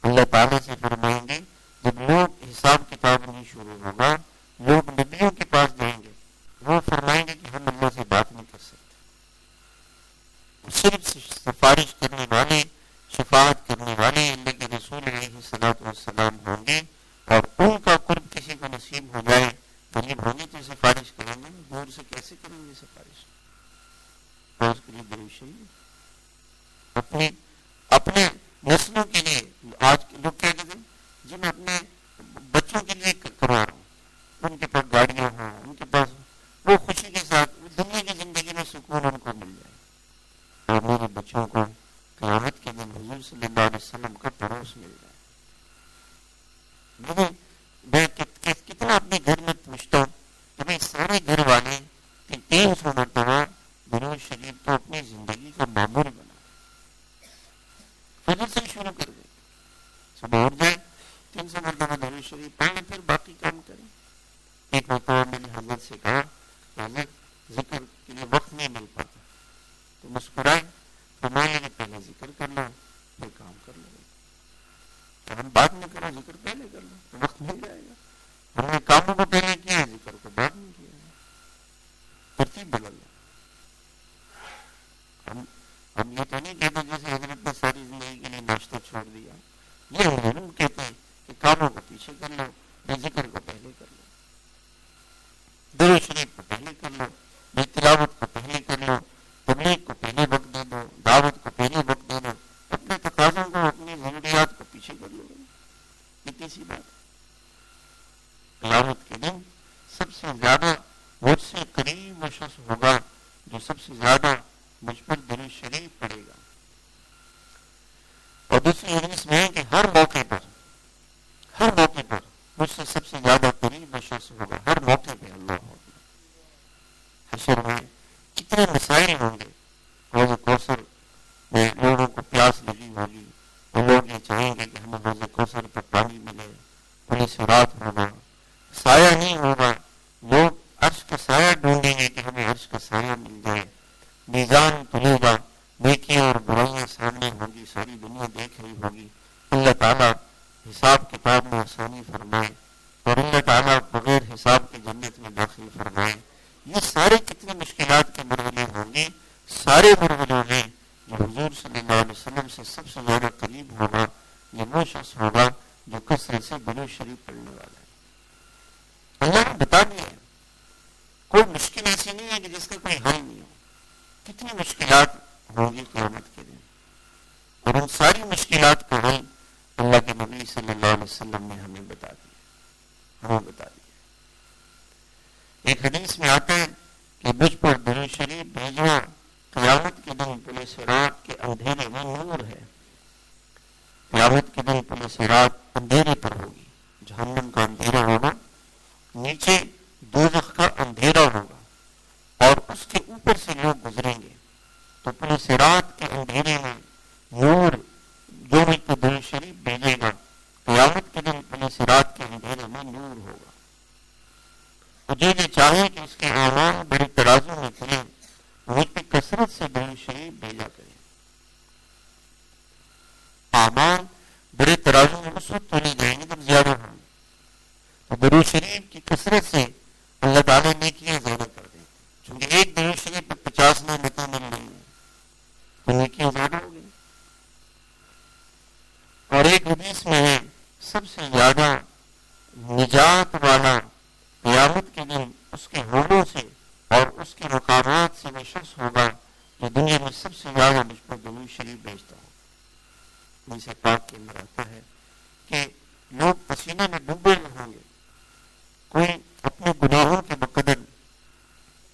اللہ تعالیٰ سے فرمائیں گے, جب لوگ حساب کتاب نہیں شروع ہوگا, لوگ نبیوں کے پاس جائیں گے, وہ فرمائیں گے کہ ہم اللہ سے بات نہیں کر سکتے. صرف سفارش کرنے والے, شفاعت کرنے والے اللہ کے رسول علیہ الصلوۃ والسلام ہوں گے, اور ان کا قرب کسی کو نصیب ہو جائے, قریب ہوں گے تو سفارش کریں گے, دور سے کیسے کریں گے سفارش. اور اس کے لیے درود شریف اپنے نسلوں کے لیے, آج کے لوگ کیا کہتے ہیں جی میں اپنے بچوں کے لیے کروا رہا ہوں, ان کے پاس گاڑیاں ہوں, ان کے پاس وہ خوشی کے ساتھ دنیا کی زندگی میں سکون ان کو مل جائے, اور میرے بچوں کو قیامت کے دن حضور صلی اللہ علیہ وسلم کا پڑوس مل جائے. میں کتنا اپنے گھر میں پوچھتا ہوں کہ میں سارے گھر والے 300 مرتبہ درود شریف کو اپنی زندگی کا معمول بنا فجر سے شروع کر دیں، صبح اٹھ جائے 300 مرتبہ درود شریف پڑھیں، پھر باقی کام کریں۔ ایک مرتبہ میں نے حضرت سے کہا کہ حضرت ذکر کے لیے وقت نہیں مل پاتا، تو مسکرائے، فرمایا کہ پہلے ذکر کر لو پھر کام کر لو، تو ہم بعد میں کریں، ذکر پہلے کر لو تو وقت مل جائے گا۔ ہم نے کاموں کو پہلے کیا ہے، ذکر کو بعد میں کیا ہے، ترتیب بدل لو۔ ہم یہ تو نہیں کہتے جیسے حضرت نے ساری زندگی کے لیے ناشتہ چھوڑ دیا، یہ ہم ضرور کہتے ہیں کہ کاموں کو پیچھے کر لو، یہ ذکر کو پہلے کر لو، درود شریف کو پہلے کر لو، یہ تلاوت کو پہلے کر لو، تبلیغ کو پہلے وقت دے دو، دعوت کو پہلے وقت دے دو، اپنے تقاضوں کو، اپنی ضروریات کو پیچھے کر لو۔ اتنی سی بات۔ قیامت کے دن سب سے زیادہ مجھ سے قریب وہ شخص ہوگا جو سب سے زیادہ مجھ پر درود شریف پڑے گا۔ اور دوسری حدیث میں ہے کہ ہر موقع پر مجھ سے سب سے زیادہ قریب وہ شخص ہوگا، ہر موقع پہ اللہ ہوگا۔ حشر میں کتنے مسائل ہوں گے، حوض کوثر میں لوگوں کو پیاس لگی ہوگی، وہ لوگ یہ چاہیں گے کہ ہمیں حوض کوثر پر پانی ملے، پولیس رات ہوگا، سایہ نہیں ہوگا، لوگ عرش کا سایہ ڈھونڈیں گے کہ ہمیں عرش کا سایہ مل جائے، میزان تلے گا، نیکیاں اور برائیاں سامنے ہوگی، ساری دنیا دیکھ رہی ہوگی، اللہ تعالیٰ حساب کتاب میں آسانی فرمائے اور اللہ تعالیٰ بغیر حساب کے جنت میں داخل فرمائے۔ یہ سارے کتنی مشکلات کے مرحلے ہوں گے، سارے مرحلوں میں جو حضور صلی اللہ علیہ وسلم سے سب سے زیادہ قریب ہوگا یہ وہ شخص ہوگا جو کثرت سے درود شریف پڑھنے والا ہے۔ اللہ نے بتا دیا ہے، کوئی مشکل ایسی نہیں ہے کہ جس کا کوئی حل نہیں ہو۔ کتنی مشکلات ہوں گی قیامت کے دن، اور ان ساری مشکلات کا حل اللہ کے نبی صلی اللہ علیہ وسلم نے ہمیں بتا دیا۔ ایک حدیث میں آتا ہے کہ مجھ پر درود شریف بھیجنا قیامت کے دن پل صراط کے اندھیرے میں نور ہے۔ قیامت کے دن پل صراط اندھیرے پر ہوگی، جہنم کا اندھیرا ہوگا، نیچے دوزخ کا اندھیرا ہوگا، اور اس کے اوپر سے لوگ گزریں گے، تو پل صراط کے اندھیرے میں نور جو مجھ پر درود شریف بھیجے گا، قیامت کے دن پل صراط کے اندھیرے میں نور ہوگا۔ مجھے یہ چاہے کہ اس کے اعمال بڑے ترازو میں کریں، مجھ پہ کثرت سے درود شریف بھیجا کریں۔ اعمال بڑے ترازو میں اس وقت تولے جائیں گے جب زیادہ ہوں، تو درود شریف کی کثرت سے اللہ تعالیٰ نے کیا زیادہ کر دیں، چونکہ ایک درود شریف پہ 50 نعمتیں مل رہی ہیں، تو نیکیاں زیادہ ہو گئی۔ اور ایک حدیث میں ہے سب سے زیادہ نجات والا قیامت کے دن اس کے ہونوں سے اور اس کے مقامات سے وہ شخص ہوگا جو دنیا میں سب سے زیادہ مجھ پر درود شریف بھیجتا ہو۔ حدیث پاک کے اندر آتا ہے کہ لوگ پسینے میں ڈوبے ہوں گے، کوئی اپنے گناہوں کے بقدر،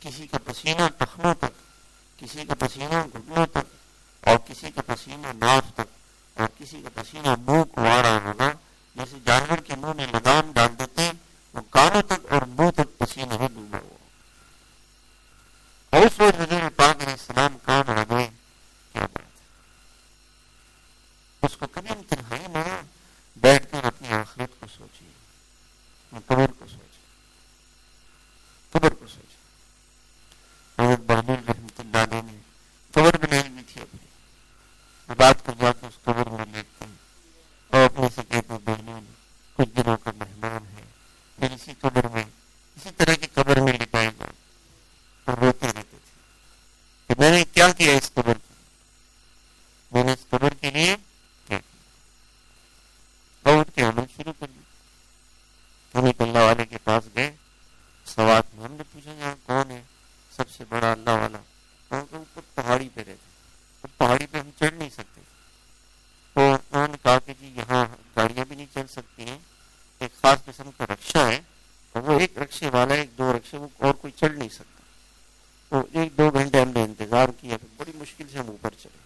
کسی کا پسینہ ٹخنوں تک، کسی کا پسینہ گھٹنوں تک، اور کسی کا پسینہ ناف تک، اور کسی کا پسینہ منہ کو آ رہا ہوگا، جیسے جانور کے منہ میں لگام ڈال دیتے ہیں، وہ کانوں تک اور منہ تک پسینہ میں ڈوبا ہوا۔ اور اس وقت حضور پاک علیہ السلام کام آ گئے، کیا بات ہے، اس کو کبھی ہم تنہائی میں بیٹھ کر اپنی آخرت کو سوچیے، اپنی قبر کو سوچیے، قبر کو سوچیے۔ حضرت بہلول رحمۃ اللہ علیہ نے قبر بنائی ہوئی تھی اپنی، رات کو جا کے اس قبر میں لیٹتے ہیں اور اپنے سے کہتے ہیں بہلول کچھ دنوں کا مہمان ہے، پھر اسی قبر میں، اسی طرح کی قبر میں لٹائے جاؤ، اور روتے رہتے تھے کہ میں نے کیا کیا اس قبر کے لیے، میں نے اس قبر کے لیے کیا کیا، اور اٹھ کے عمل شروع کر دیا۔ ہم ایک اللہ والے کے پاس گئے، سوات میں ہم نے پوچھا یہاں کون ہے سب سے بڑا اللہ والا، وہاں کے اوپر پہاڑی پہ رہتے، پہاڑی پہ ہم چڑھ نہیں سکتے، تو انہوں نے کہا کہ جی یہاں گاڑیاں بھی نہیں چل سکتی ہیں، ایک خاص قسم کا رکشہ ہے، اور وہ ایک رکشے والا، ایک دو رکشے، وہ اور کوئی چڑھ نہیں سکتا۔ تو 1-2 گھنٹے ہم نے انتظار کیا، پھر بڑی مشکل سے ہم اوپر چڑھے۔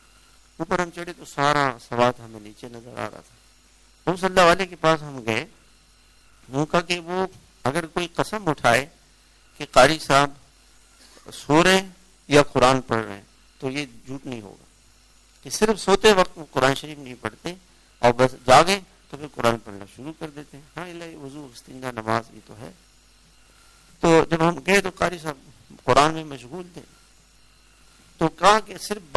اوپر ہم چڑھے تو سارا سوات ہمیں نیچے نظر آ رہا تھا۔ ہم صلی اللہ علیہ کے پاس ہم گئے انہوں نے کہا کہ وہ اگر کوئی قسم اٹھائے کہ قاری صاحب سو رہے ہیں یا قرآن پڑھ رہے ہیں تو یہ جھوٹ نہیں ہوگا کہ صرف سوتے وقت وہ قرآن شریف نہیں پڑھتے اور بس جاگیں تو پھر قرآن پڑھنا شروع کر دیتے ہیں. ہاں اللہ وضو استنجا نماز بھی تو ہے. تو جب ہم گئے تو قاری صاحب قرآن میں مشغول تھے تو کہا کہ صرف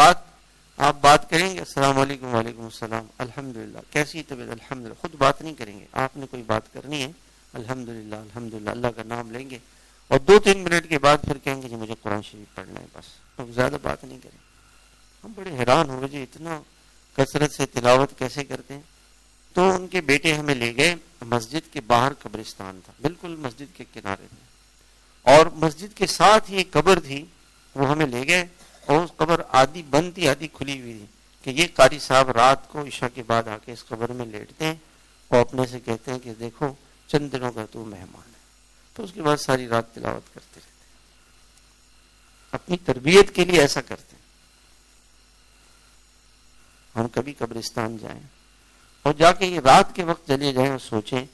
آپ بات کریں گے السلام علیکم وعلیکم السلام الحمدللہ کیسی طبیعت الحمدللہ, خود بات نہیں کریں گے, آپ نے کوئی بات کرنی ہے الحمدللہ الحمدللہ اللہ کا نام لیں گے اور 2-3 منٹ کے بعد پھر کہیں گے جی مجھے قرآن شریف پڑھنا ہے بس, تو زیادہ بات نہیں کریں. ہم بڑے حیران ہوئے جی اتنا کثرت سے تلاوت کیسے کرتے ہیں. تو ان کے بیٹے ہمیں لے گئے, مسجد کے باہر قبرستان تھا بالکل مسجد کے کنارے میں, اور مسجد کے ساتھ ہی ایک قبر تھی, وہ ہمیں لے گئے اور اس قبر آدھی بند تھی آدھی کھلی ہوئی تھی کہ یہ قاری صاحب رات کو عشاء کے بعد آ کے اس قبر میں لیٹتے ہیں اور اپنے سے کہتے ہیں کہ دیکھو چند دنوں کا تو مہمان ہے. تو اس کے بعد ساری رات تلاوت کرتے رہتے ہیں. اپنی تربیت کے لیے ایسا کرتے ہیں. ہم کبھی قبرستان جائیں اور جا کے یہ رات کے وقت چلے جائیں اور سوچیں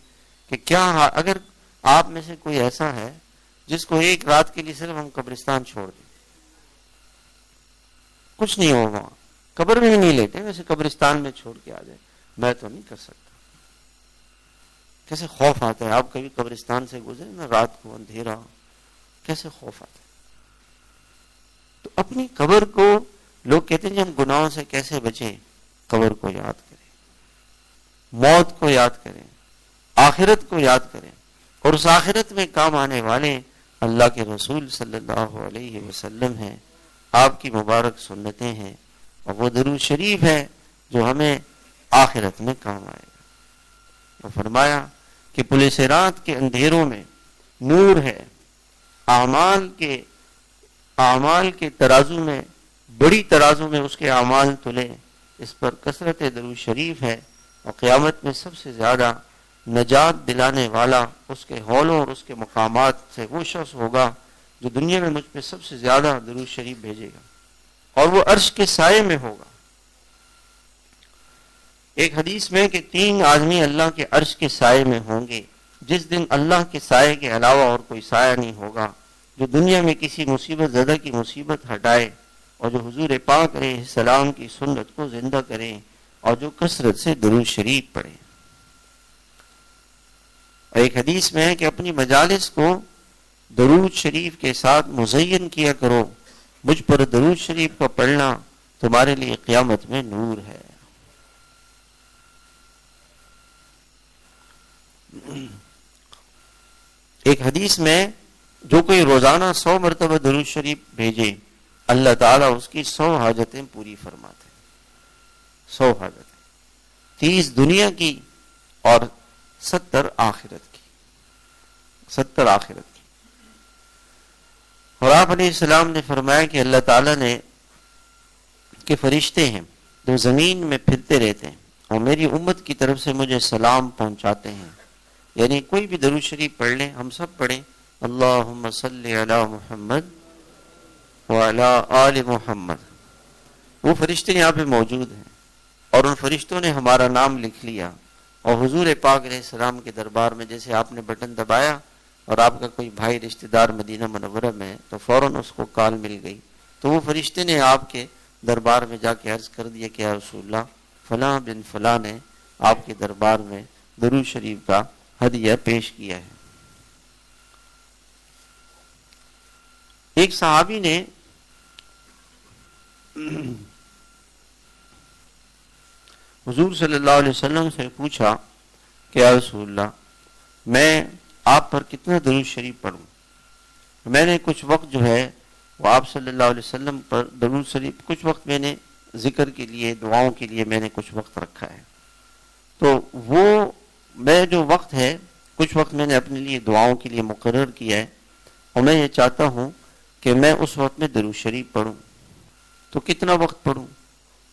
کہ کیا اگر آپ میں سے کوئی ایسا ہے جس کو ایک رات کے لیے صرف ہم قبرستان چھوڑ دیں, کچھ نہیں ہوگا, قبر میں ہی نہیں لیتے ویسے قبرستان میں چھوڑ کے آ جائے, میں تو نہیں کر سکتا. کیسے خوف آتا ہے. آپ کبھی قبرستان سے گزرے نا رات کو اندھیرا, کیسے خوف آتا ہے. تو اپنی قبر کو لوگ کہتے ہیں جی ہم گناہوں سے کیسے بچیں, قبر کو یاد کریں, موت کو یاد کریں, آخرت کو یاد کریں, اور اس آخرت میں کام آنے والے اللہ کے رسول صلی اللہ علیہ وسلم ہیں, آپ کی مبارک سنتیں ہیں, اور وہ درود شریف ہے جو ہمیں آخرت میں کام آئے گا. اور فرمایا کہ پولیس رات کے اندھیروں میں نور ہے, اعمال کے ترازو میں, بڑی ترازو میں اس کے اعمال تلے, اس پر کثرت درود شریف ہے, اور قیامت میں سب سے زیادہ نجات دلانے والا اس کے حولوں اور اس کے مقامات سے وہ شخص ہوگا جو دنیا میں مجھ پہ سب سے زیادہ درود شریف بھیجے گا, اور وہ عرش کے سائے میں ہوگا. ایک حدیث میں کہ 3 آدمی اللہ کے عرش کے سائے میں ہوں گے جس دن اللہ کے سائے کے علاوہ اور کوئی سایہ نہیں ہوگا, جو دنیا میں کسی مصیبت زدہ کی مصیبت ہٹائے, اور جو حضور پاک علیہ السلام کی سنت کو زندہ کریں, اور جو کثرت سے درود شریف پڑھیں. ایک حدیث میں ہے کہ اپنی مجالس کو درود شریف کے ساتھ مزین کیا کرو, مجھ پر درود شریف کا پڑھنا تمہارے لیے قیامت میں نور ہے. ایک حدیث میں جو کوئی روزانہ 100 مرتبہ درود شریف بھیجے اللہ تعالیٰ اس کی 100 حاجتیں پوری فرماتے ہیں. 100 حاجتیں, 30 دنیا کی اور 70 آخرت کی. 70 آخرت کی. اور آپ علیہ السلام نے فرمایا کہ اللہ تعالیٰ نے کہ فرشتے ہیں جو زمین میں پھرتے رہتے ہیں اور میری امت کی طرف سے مجھے سلام پہنچاتے ہیں. یعنی کوئی بھی درود شریف پڑھ لیں, ہم سب پڑھیں اللہم صلی علی محمد وعلی آل محمد. وہ فرشتے یہاں پہ موجود ہیں اور ان فرشتوں نے ہمارا نام لکھ لیا, اور حضور پاک علیہ السلام کے دربار میں جیسے آپ نے بٹن دبایا اور آپ کا کوئی بھائی رشتہ دار مدینہ منورہ میں تو فوراً اس کو کال مل گئی, تو وہ فرشتے نے آپ کے دربار میں جا کے عرض کر دیا کہ یا رسول اللہ فلاں بن فلاں نے آپ کے دربار میں درود شریف کا ہدیہ پیش کیا ہے. ایک صحابی نے حضور صلی اللہ علیہ وسلم سے پوچھا کہ یا رسول اللہ میں آپ پر کتنا درود شریف پڑھوں. میں نے کچھ وقت جو ہے وہ آپ صلی اللہ علیہ وسلم پر درود شریف کچھ وقت میں نے ذکر کے لیے دعاؤں کے لیے میں نے کچھ وقت رکھا ہے, تو وہ میں جو وقت ہے کچھ وقت میں نے اپنے لیے دعاؤں کے لیے مقرر کیا ہے, اور میں یہ چاہتا ہوں کہ میں اس وقت میں درود شریف پڑھوں, تو کتنا وقت پڑھوں.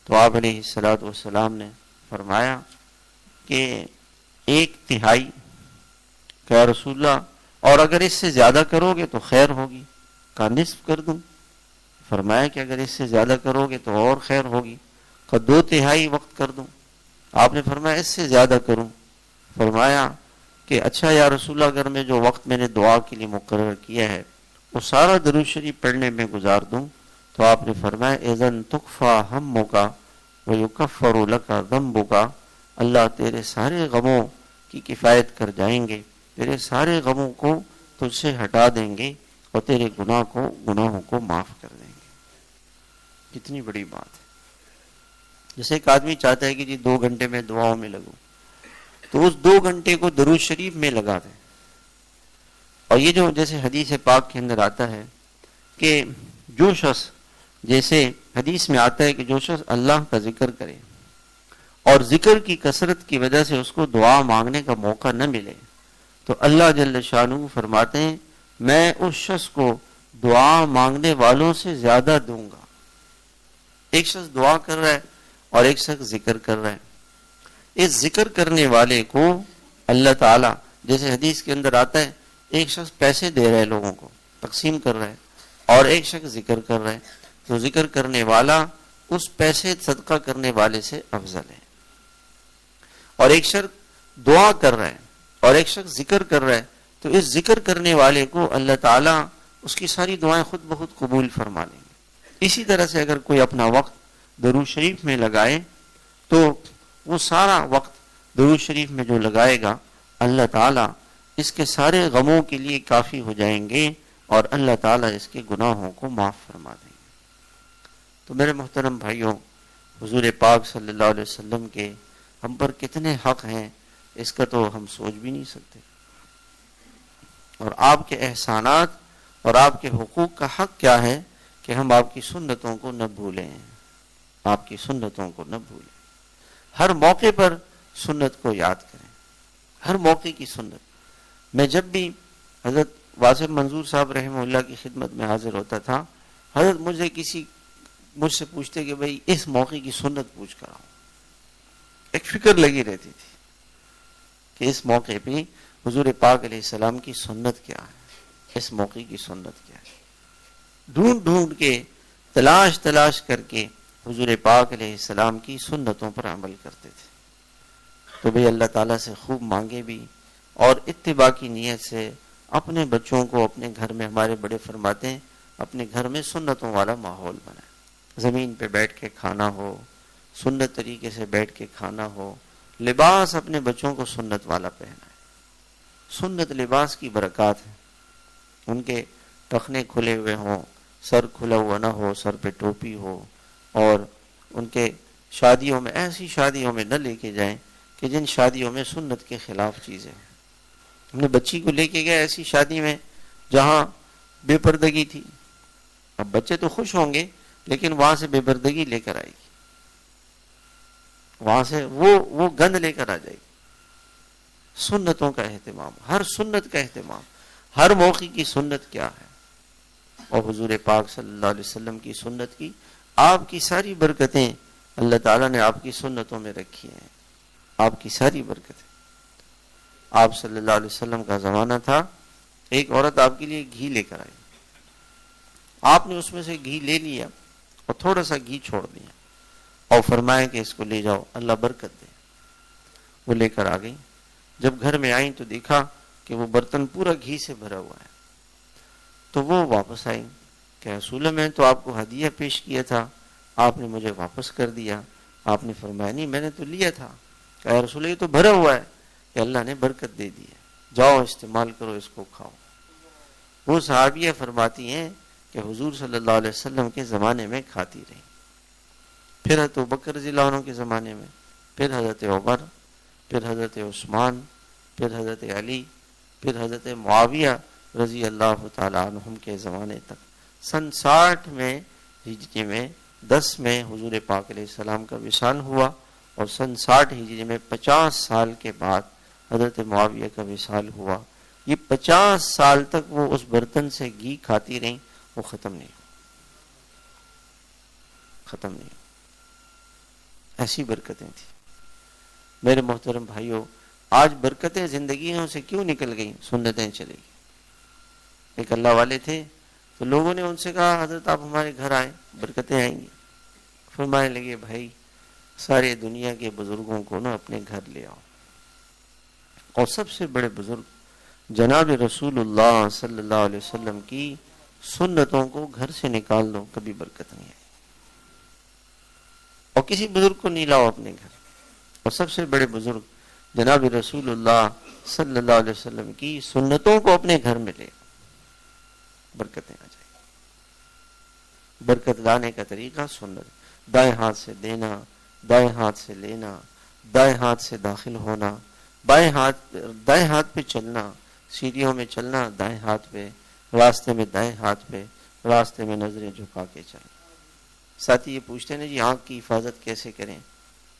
تو آپ علیہ الصلوۃ والسلام نے فرمایا کہ 1/3. کہ یا رسول اللہ اور اگر اس سے زیادہ کرو گے تو خیر ہوگی. کہا نصف کر دوں. فرمایا کہ اگر اس سے زیادہ کرو گے تو اور خیر ہوگی. کہا 2/3 وقت کر دوں. آپ نے فرمایا اس سے زیادہ کروں. فرمایا کہ اچھا یا رسول اللہ، اگر میں جو وقت میں نے دعا کے لیے مقرر کیا ہے وہ سارا درود شریف پڑھنے میں گزار دوں، تو آپ نے فرمایا اذن تکفا ہمک ویکفر لک ذنبک، اللہ تیرے سارے غموں کی کفایت کر جائیں گے، تیرے سارے غموں کو تجھ سے ہٹا دیں گے اور تیرے گناہوں کو معاف کر دیں گے۔ کتنی بڑی بات ہے۔ جیسے ایک آدمی چاہتا ہے کہ جی 2 گھنٹے میں دعاؤں میں لگوں، تو اس 2 گھنٹے کو درود شریف میں لگا دیں۔ اور یہ جو جیسے حدیث پاک کے اندر آتا ہے کہ جو شخص، جیسے حدیث میں آتا ہے کہ جو شخص اللہ کا ذکر کرے اور ذکر کی کثرت کی وجہ سے اس کو دعا مانگنے کا موقع نہ ملے، تو اللہ جل شانہ فرماتے ہیں میں اس شخص کو دعا مانگنے والوں سے زیادہ دوں گا۔ ایک شخص دعا کر رہا ہے اور ایک شخص ذکر کر رہا ہے، اس ذکر کرنے والے کو اللہ تعالیٰ، جیسے حدیث کے اندر آتا ہے ایک شخص پیسے دے رہا ہے، لوگوں کو تقسیم کر رہا ہے، اور ایک شخص ذکر کر رہا ہے، تو ذکر کرنے والا اس پیسے صدقہ کرنے والے سے افضل ہے۔ اور ایک شخص دعا کر رہا ہے اور ایک شخص ذکر کر رہا ہے، تو اس ذکر کرنے والے کو اللہ تعالیٰ اس کی ساری دعائیں خود بخود قبول فرما لیں گے۔ اسی طرح سے اگر کوئی اپنا وقت درود شریف میں لگائے تو وہ سارا وقت درود شریف میں جو لگائے گا اللہ تعالیٰ اس کے سارے غموں کے لیے کافی ہو جائیں گے اور اللہ تعالیٰ اس کے گناہوں کو معاف فرما دیں گے۔ تو میرے محترم بھائیوں، حضور پاک صلی اللہ علیہ وسلم کے ہم پر کتنے حق ہیں اس کا تو ہم سوچ بھی نہیں سکتے، اور آپ کے احسانات اور آپ کے حقوق کا حق کیا ہے کہ ہم آپ کی سنتوں کو نہ بھولیں، آپ کی سنتوں کو نہ بھولیں، ہر موقع پر سنت کو یاد کریں، ہر موقع کی سنت۔ میں جب بھی حضرت واصف منظور صاحب رحمہ اللہ کی خدمت میں حاضر ہوتا تھا، حضرت مجھ سے پوچھتے کہ بھئی اس موقع کی سنت پوچھ کر آؤں۔ ایک فکر لگی رہتی تھی کہ اس موقع پہ حضور پاک علیہ السلام کی سنت کیا ہے، اس موقع کی سنت کیا ہے۔ ڈھونڈ ڈھونڈ کے تلاش کر کے حضور پاک علیہ السلام کی سنتوں پر عمل کرتے تھے۔ تو بھئی اللہ تعالیٰ سے خوب مانگے بھی، اور اتباع کی نیت سے اپنے بچوں کو اپنے گھر میں، ہمارے بڑے فرماتے ہیں اپنے گھر میں سنتوں والا ماحول بنائے، زمین پہ بیٹھ کے کھانا ہو، سنت طریقے سے بیٹھ کے کھانا ہو، لباس اپنے بچوں کو سنت والا پہنائے۔ سنت لباس کی برکات ہے، ان کے ٹخنے کھلے ہوئے ہوں، سر کھلا ہوا نہ ہو، سر پہ ٹوپی ہو، اور ان کے شادیوں میں ایسی شادیوں میں نہ لے کے جائیں کہ جن شادیوں میں سنت کے خلاف چیزیں ہیں۔ ہم نے بچی کو لے کے گئے ایسی شادی میں جہاں بے پردگی تھی، اب بچے تو خوش ہوں گے لیکن وہاں سے بے پردگی لے کر آئے گی، وہاں سے وہ گند لے کر آ جائے گی۔ سنتوں کا اہتمام، ہر سنت کا اہتمام، ہر موقع کی سنت کیا ہے، اور حضور پاک صلی اللہ علیہ وسلم کی سنت کی آپ کی ساری برکتیں اللہ تعالیٰ نے آپ کی سنتوں میں رکھی ہیں، آپ کی ساری برکتیں۔ آپ صلی اللہ علیہ وسلم کا زمانہ تھا، ایک عورت آپ کے لیے گھی لے کر آئی، آپ نے اس میں سے گھی لے لیا اور تھوڑا سا گھی چھوڑ دیا اور فرمایا کہ اس کو لے جاؤ، اللہ برکت دے۔ وہ لے کر آ گئی، جب گھر میں آئیں تو دیکھا کہ وہ برتن پورا گھی سے بھرا ہوا ہے، تو وہ واپس آئی کہ رسول اللہ میں تو آپ کو ہدیہ پیش کیا تھا، آپ نے مجھے واپس کر دیا۔ آپ نے فرمایا نہیں میں نے تو لیا تھا۔ کہ رسول اللہ یہ تو بھرا ہوا ہے، کہ اللہ نے برکت دے دی ہے، جاؤ استعمال کرو، اس کو کھاؤ۔ وہ صحابیہ فرماتی ہیں کہ حضور صلی اللہ علیہ وسلم کے زمانے میں کھاتی رہی، پھر حضرت ابوبکر رضی اللہ عنہ کے زمانے میں، پھر حضرت عمر، پھر حضرت عثمان، پھر حضرت علی، پھر حضرت معاویہ رضی اللہ تعالیٰ عنہم کے زمانے تک۔ سن 60 میں ہجری میں 10 میں حضور پاک علیہ السلام کا وصال ہوا، اور سن 60 ہجری میں 50 سال کے بعد حضرت معاویہ کا وصال ہوا۔ یہ 50 سال تک وہ اس برتن سے گھی کھاتی رہیں، وہ ختم نہیں ہو، ایسی برکتیں تھیں۔ میرے محترم بھائیوں، آج برکتیں زندگیوں سے کیوں نکل گئیں؟ سنتیں چلے گئی۔ ایک اللہ والے تھے تو لوگوں نے ان سے کہا حضرت آپ ہمارے گھر آئیں، برکتیں آئیں گی۔ فرمانے لگے بھائی سارے دنیا کے بزرگوں کو نا اپنے گھر لے آؤ، اور سب سے بڑے بزرگ جناب رسول اللہ صلی اللہ علیہ وسلم کی سنتوں کو گھر سے نکال دو، کبھی برکت نہیں آئے، اور کسی بزرگ کو نہیں لاؤ اپنے گھر، اور سب سے بڑے بزرگ جناب رسول اللہ صلی اللہ علیہ وسلم کی سنتوں کو اپنے گھر میں لے، برکتیں آ جائیں۔ برکت لانے کا طریقہ سنت، دائیں ہاتھ سے دینا، دائیں ہاتھ سے لینا، دائیں ہاتھ سے داخل ہونا، دائیں ہاتھ پہ چلنا، سیڑھیوں میں چلنا دائیں ہاتھ پہ، راستے میں دائیں ہاتھ پہ، راستے میں نظریں جھکا کے چلنا۔ ساتھی یہ پوچھتے ہیں جی آنکھ کی حفاظت کیسے کریں؟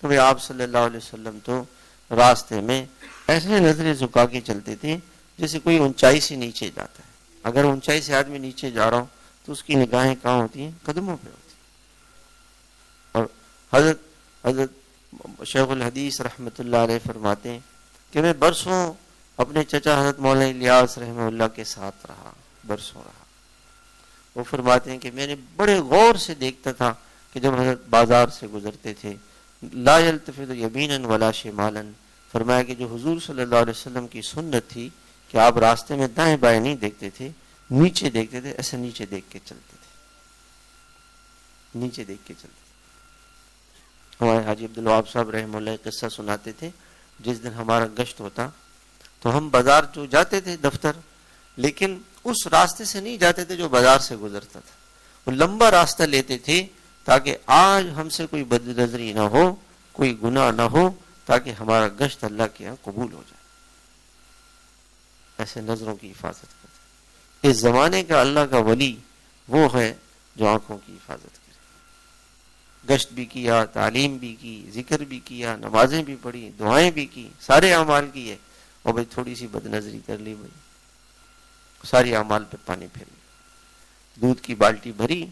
تو بھئی آپ صلی اللہ علیہ وسلم تو راستے میں ایسے نظریں جھکا کے چلتے تھے جیسے کوئی اونچائی سے نیچے جاتا ہے۔ اگر اونچائی سے آدمی نیچے جا رہا ہو تو اس کی نگاہیں کہاں ہوتی ہیں؟ قدموں پہ ہوتی ہیں۔ اور حضرت شیخ الحدیث رحمۃ اللہ علیہ فرماتے ہیں کہ میں برسوں اپنے چچا حضرت مولانا الیاس رحمہ اللہ کے ساتھ رہا، برسوں رہا۔ وہ فرماتے ہیں کہ میں نے بڑے غور سے دیکھتا تھا کہ جب حضرت بازار سے گزرتے تھے، لا یلتفت یمینا ولا شمالا، فرمایا کہ جو حضور صلی اللہ علیہ وسلم کی سنت تھی کہ آپ راستے میں دائیں بائیں نہیں دیکھتے تھے، نیچے دیکھتے تھے، ایسے نیچے دیکھ کے چلتے تھے، نیچے دیکھ کے چلتے تھے۔ ہمارے حاجی عبدالوہاب صاحب رحمہ اللہ قصہ سناتے تھے، جس دن ہمارا گشت ہوتا تو ہم بازار جو جاتے تھے دفتر، لیکن اس راستے سے نہیں جاتے تھے جو بازار سے گزرتا تھا، وہ لمبا راستہ لیتے تھے تاکہ آج ہم سے کوئی بد نظری نہ ہو، کوئی گناہ نہ ہو، تاکہ ہمارا گشت اللہ کے یہاں قبول ہو جائے۔ ایسے نظروں کی حفاظت کرتے۔ اس زمانے کا اللہ کا ولی وہ ہے جو آنکھوں کی حفاظت کرے۔ گشت بھی کیا، تعلیم بھی کی، ذکر بھی کیا، نمازیں بھی پڑھی، دعائیں بھی کی، سارے اعمال کیے، اور بھائی تھوڑی سی بد نظری کر لی، بھائی ساری اعمال پہ پانی پھیر لیا۔ دودھ کی بالٹی بھری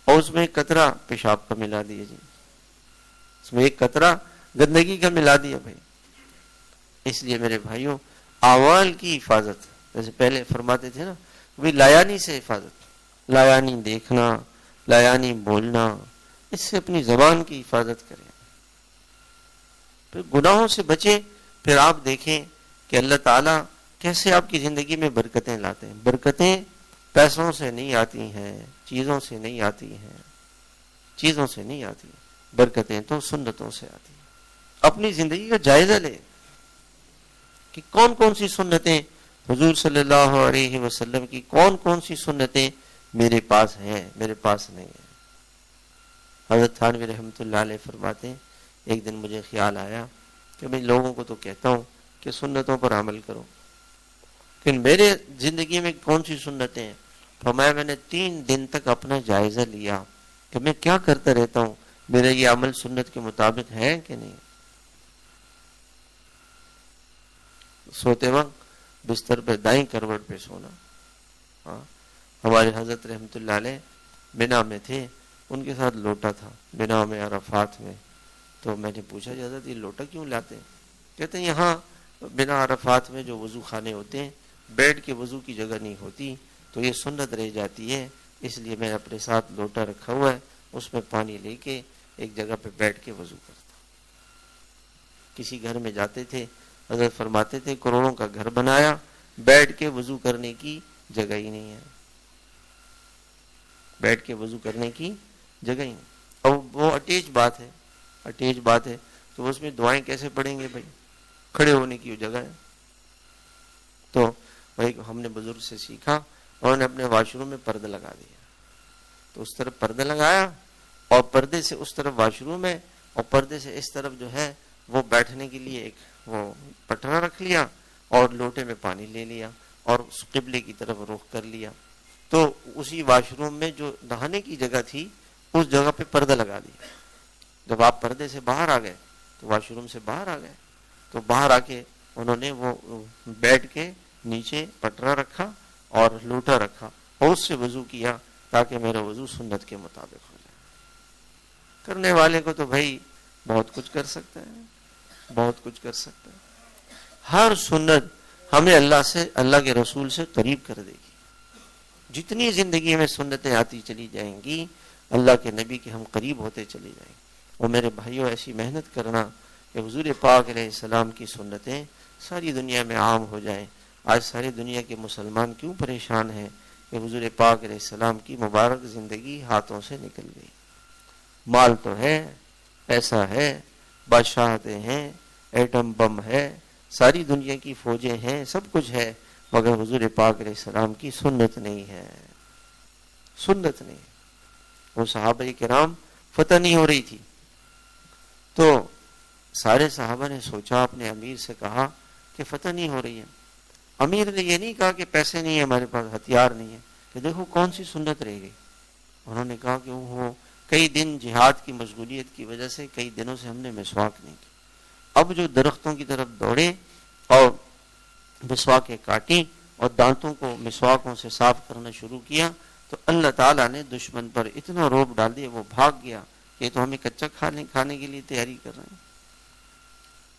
اور اس میں ایک قطرہ پیشاب کا ملا دیا، جی اس میں ایک قطرہ گندگی کا ملا دیا بھائی۔ اس لیے میرے بھائیوں، اعمال کی حفاظت، جیسے پہلے فرماتے تھے نا، وہ لایانی سے حفاظت، لایانی دیکھنا، لایانی بولنا، اس سے اپنی زبان کی حفاظت کریں، پھر گناہوں سے بچیں۔ پھر آپ دیکھیں کہ اللہ تعالیٰ کیسے آپ کی زندگی میں برکتیں لاتے ہیں۔ برکتیں پیسوں سے نہیں آتی ہیں، چیزوں سے نہیں آتی ہیں، چیزوں سے نہیں آتی، برکتیں تو سنتوں سے آتی ہیں۔ اپنی زندگی کا جائزہ لے کہ کون کون سی سنتیں حضور صلی اللہ علیہ وسلم کی، کون کون سی سنتیں میرے پاس ہیں، میرے پاس نہیں ہیں۔ حضرت تھانوی رحمۃ اللہ علیہ فرماتے ہیں ایک دن مجھے خیال آیا کہ میں لوگوں کو تو کہتا ہوں کہ سنتوں پر عمل کرو، لیکن میرے زندگی میں کون سی سنتیں ہیں؟ فرمایا میں نے 3 دن تک اپنا جائزہ لیا کہ میں کیا کرتا رہتا ہوں، میرا یہ عمل سنت کے مطابق ہے کہ نہیں۔ سوتے وقت بستر پہ دائیں کروٹ پہ سونا۔ ہمارے حضرت رحمۃ اللہ علیہ بنا میں تھے، ان کے ساتھ لوٹا تھا بنا میں عرفات میں، تو میں نے پوچھا جی حضرت یہ لوٹا کیوں لاتے ہیں؟ کہتے ہیں یہاں بنا عرفات میں جو وضو خانے ہوتے ہیں، بیٹھ کے وضو کی جگہ نہیں ہوتی، تو یہ سنت رہ جاتی ہے، اس لیے میں اپنے ساتھ لوٹا رکھا ہوا ہے، اس میں پانی لے کے ایک جگہ پہ بیٹھ کے وضو کرتا۔ کسی گھر میں جاتے تھے، حضرت فرماتے تھے کروڑوں کا گھر بنایا، بیٹھ کے وضو کرنے کی جگہ ہی نہیں ہے، بیٹھ کے وضو کرنے کی جگہ ہی نہیں، اور وہ اٹیچ بات ہے، اٹیچ بات ہے، تو اس میں دعائیں کیسے پڑھیں گے بھائی؟ کھڑے ہونے کی جگہ ہے۔ تو بھائی ہم نے بزرگ سے سیکھا، انہوں نے اپنے واش روم میں پردہ لگا دیا، تو اس طرف پردہ لگایا اور پردے سے اس طرف واش روم ہے، اور پردے سے اس طرف جو ہے وہ بیٹھنے کے لیے ایک وہ پٹرا رکھ لیا، اور لوٹے میں پانی لے لیا اور اس قبلے کی طرف رخ کر لیا۔ تو اسی واش روم میں جو نہانے کی جگہ تھی اس جگہ پہ پردہ لگا دیا۔ جب آپ پردے سے باہر آ گئے تو واش روم سے باہر آ گئے، تو باہر آ کے انہوں نے وہ بیٹھ کے نیچے پٹرا رکھا اور لوٹا رکھا اور اس سے وضو کیا تاکہ میرا وضو سنت کے مطابق ہو جائے۔ کرنے والے کو تو بھائی بہت کچھ کر سکتا ہے، بہت کچھ کر سکتا ہے۔ ہر سنت ہمیں اللہ سے، اللہ کے رسول سے قریب کر دے گی۔ جتنی زندگی میں سنتیں آتی چلی جائیں گی، اللہ کے نبی کے ہم قریب ہوتے چلے جائیں گے۔ اور میرے بھائیوں ایسی محنت کرنا کہ حضور پاک علیہ السلام کی سنتیں ساری دنیا میں عام ہو جائے. آج ساری دنیا کے مسلمان کیوں پریشان ہیں کہ حضور پاک علیہ السلام کی مبارک زندگی ہاتھوں سے نکل گئی. مال تو ہے، پیسہ ہے، بادشاہتیں ہیں، ایٹم بم ہے، ساری دنیا کی فوجیں ہیں، سب کچھ ہے، مگر حضور پاک علیہ السلام کی سنت نہیں ہے. سنت نہیں. وہ صحابہ کرام فتح نہیں ہو رہی تھی تو سارے صحابہ نے سوچا، اپنے امیر سے کہا کہ فتح نہیں ہو رہی ہے. امیر نے یہ نہیں کہا کہ پیسے نہیں ہیں ہمارے پاس، ہتھیار نہیں ہے، کہ دیکھو کون سی سنت رہ گئی. انہوں نے کہا کہ وہ کئی دن جہاد کی مشغولیت کی وجہ سے کئی دنوں سے ہم نے مسواک نہیں کی. اب جو درختوں کی طرف دوڑے اور مسواکیں کاٹی اور دانتوں کو مسواکوں سے صاف کرنا شروع کیا تو اللہ تعالیٰ نے دشمن پر اتنا روب ڈال دیا، وہ بھاگ گیا کہ یہ تو ہمیں کچا کھانے کے لیے تیاری کر رہے ہیں.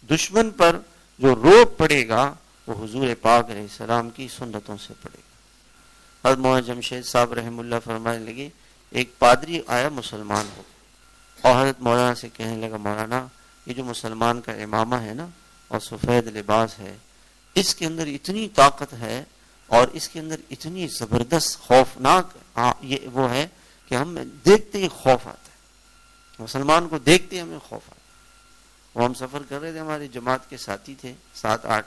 دشمن پر جو روب پڑے گا وہ حضور پاک علیہ السلام کی سنتوں سے پڑے گا. حضرت مولانا جمشید صاحب رحم اللہ فرمانے لگے، ایک پادری آیا مسلمان ہو اور حضرت مولانا سے کہنے لگا، مولانا یہ جو مسلمان کا امامہ ہے نا اور سفید لباس ہے، اس کے اندر اتنی طاقت ہے اور اس کے اندر اتنی زبردست خوفناک یہ وہ ہے کہ ہم دیکھتے ہی خوف آتا ہے. مسلمان کو دیکھتے ہی ہمیں خوف آتا ہے. وہ ہم سفر کر رہے تھے، ہماری جماعت کے ساتھی تھے 7-8،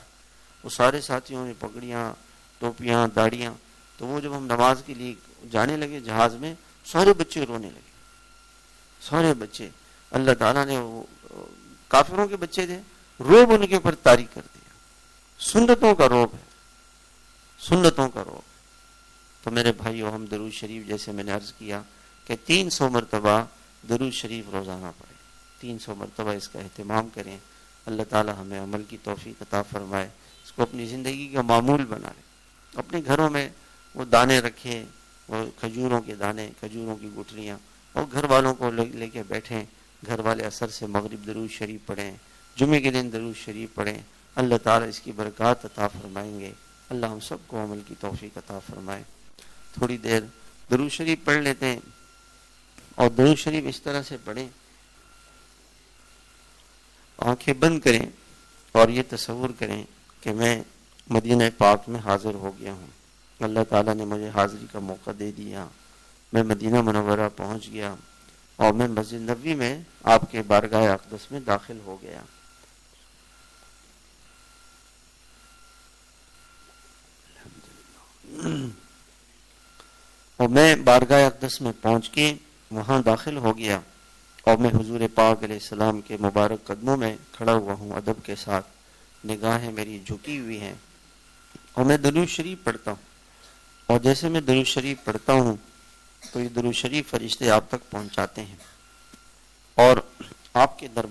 وہ سارے ساتھیوں نے پگڑیاں، ٹوپیاں، داڑیاں. تو وہ جب ہم نماز کے لیے جانے لگے جہاز میں، سارے بچے رونے لگے، سارے بچے. اللہ تعالیٰ نے وہ کافروں کے بچے تھے، روب ان کے اوپر طاری کر دیا. سنتوں کا روب ہے، سنتوں کا روب. تو میرے بھائیو، ہم درود شریف جیسے میں نے عرض کیا کہ 300 مرتبہ درود شریف روزانہ پڑھیں، 300 مرتبہ اس کا اہتمام کریں. اللہ تعالیٰ ہمیں عمل کی توفیق عطا فرمائے، اس کو اپنی زندگی کا معمول بنا لیں. اپنے گھروں میں وہ دانے رکھیں، وہ کھجوروں کے دانے، کھجوروں کی گٹھلیاں، اور گھر والوں کو لے کے بیٹھیں. گھر والے عصر سے مغرب درود شریف پڑھیں، جمعے کے دن درود شریف پڑھیں. اللہ تعالیٰ اس کی برکات عطا فرمائیں گے. اللہ ہم سب کو عمل کی توفیق عطا فرمائے. تھوڑی دیر درود شریف پڑھ لیتے ہیں، اور درود شریف اس طرح سے پڑھیں، آنکھیں بند کریں اور یہ تصور کریں کہ میں مدینہ پاک میں حاضر ہو گیا ہوں. اللہ تعالیٰ نے مجھے حاضری کا موقع دے دیا، میں مدینہ منورہ پہنچ گیا اور میں مسجد نبوی میں آپ کے بارگاہ اقدس میں داخل ہو گیا. اور میں بارگاہ اقدس میں پہنچ کے وہاں داخل ہو گیا اور میں حضور پاک علیہ السلام کے مبارک قدموں میں کھڑا ہوا ہوں ادب کے ساتھ. نگاہیں میری جھکی ہوئی ہیں اور میں درود شریف پڑھتا ہوں. اور جیسے میں درود شریف پڑھتا ہوں تو یہ درود شریف فرشتے آپ تک پہنچاتے ہیں اور آپ کے دربار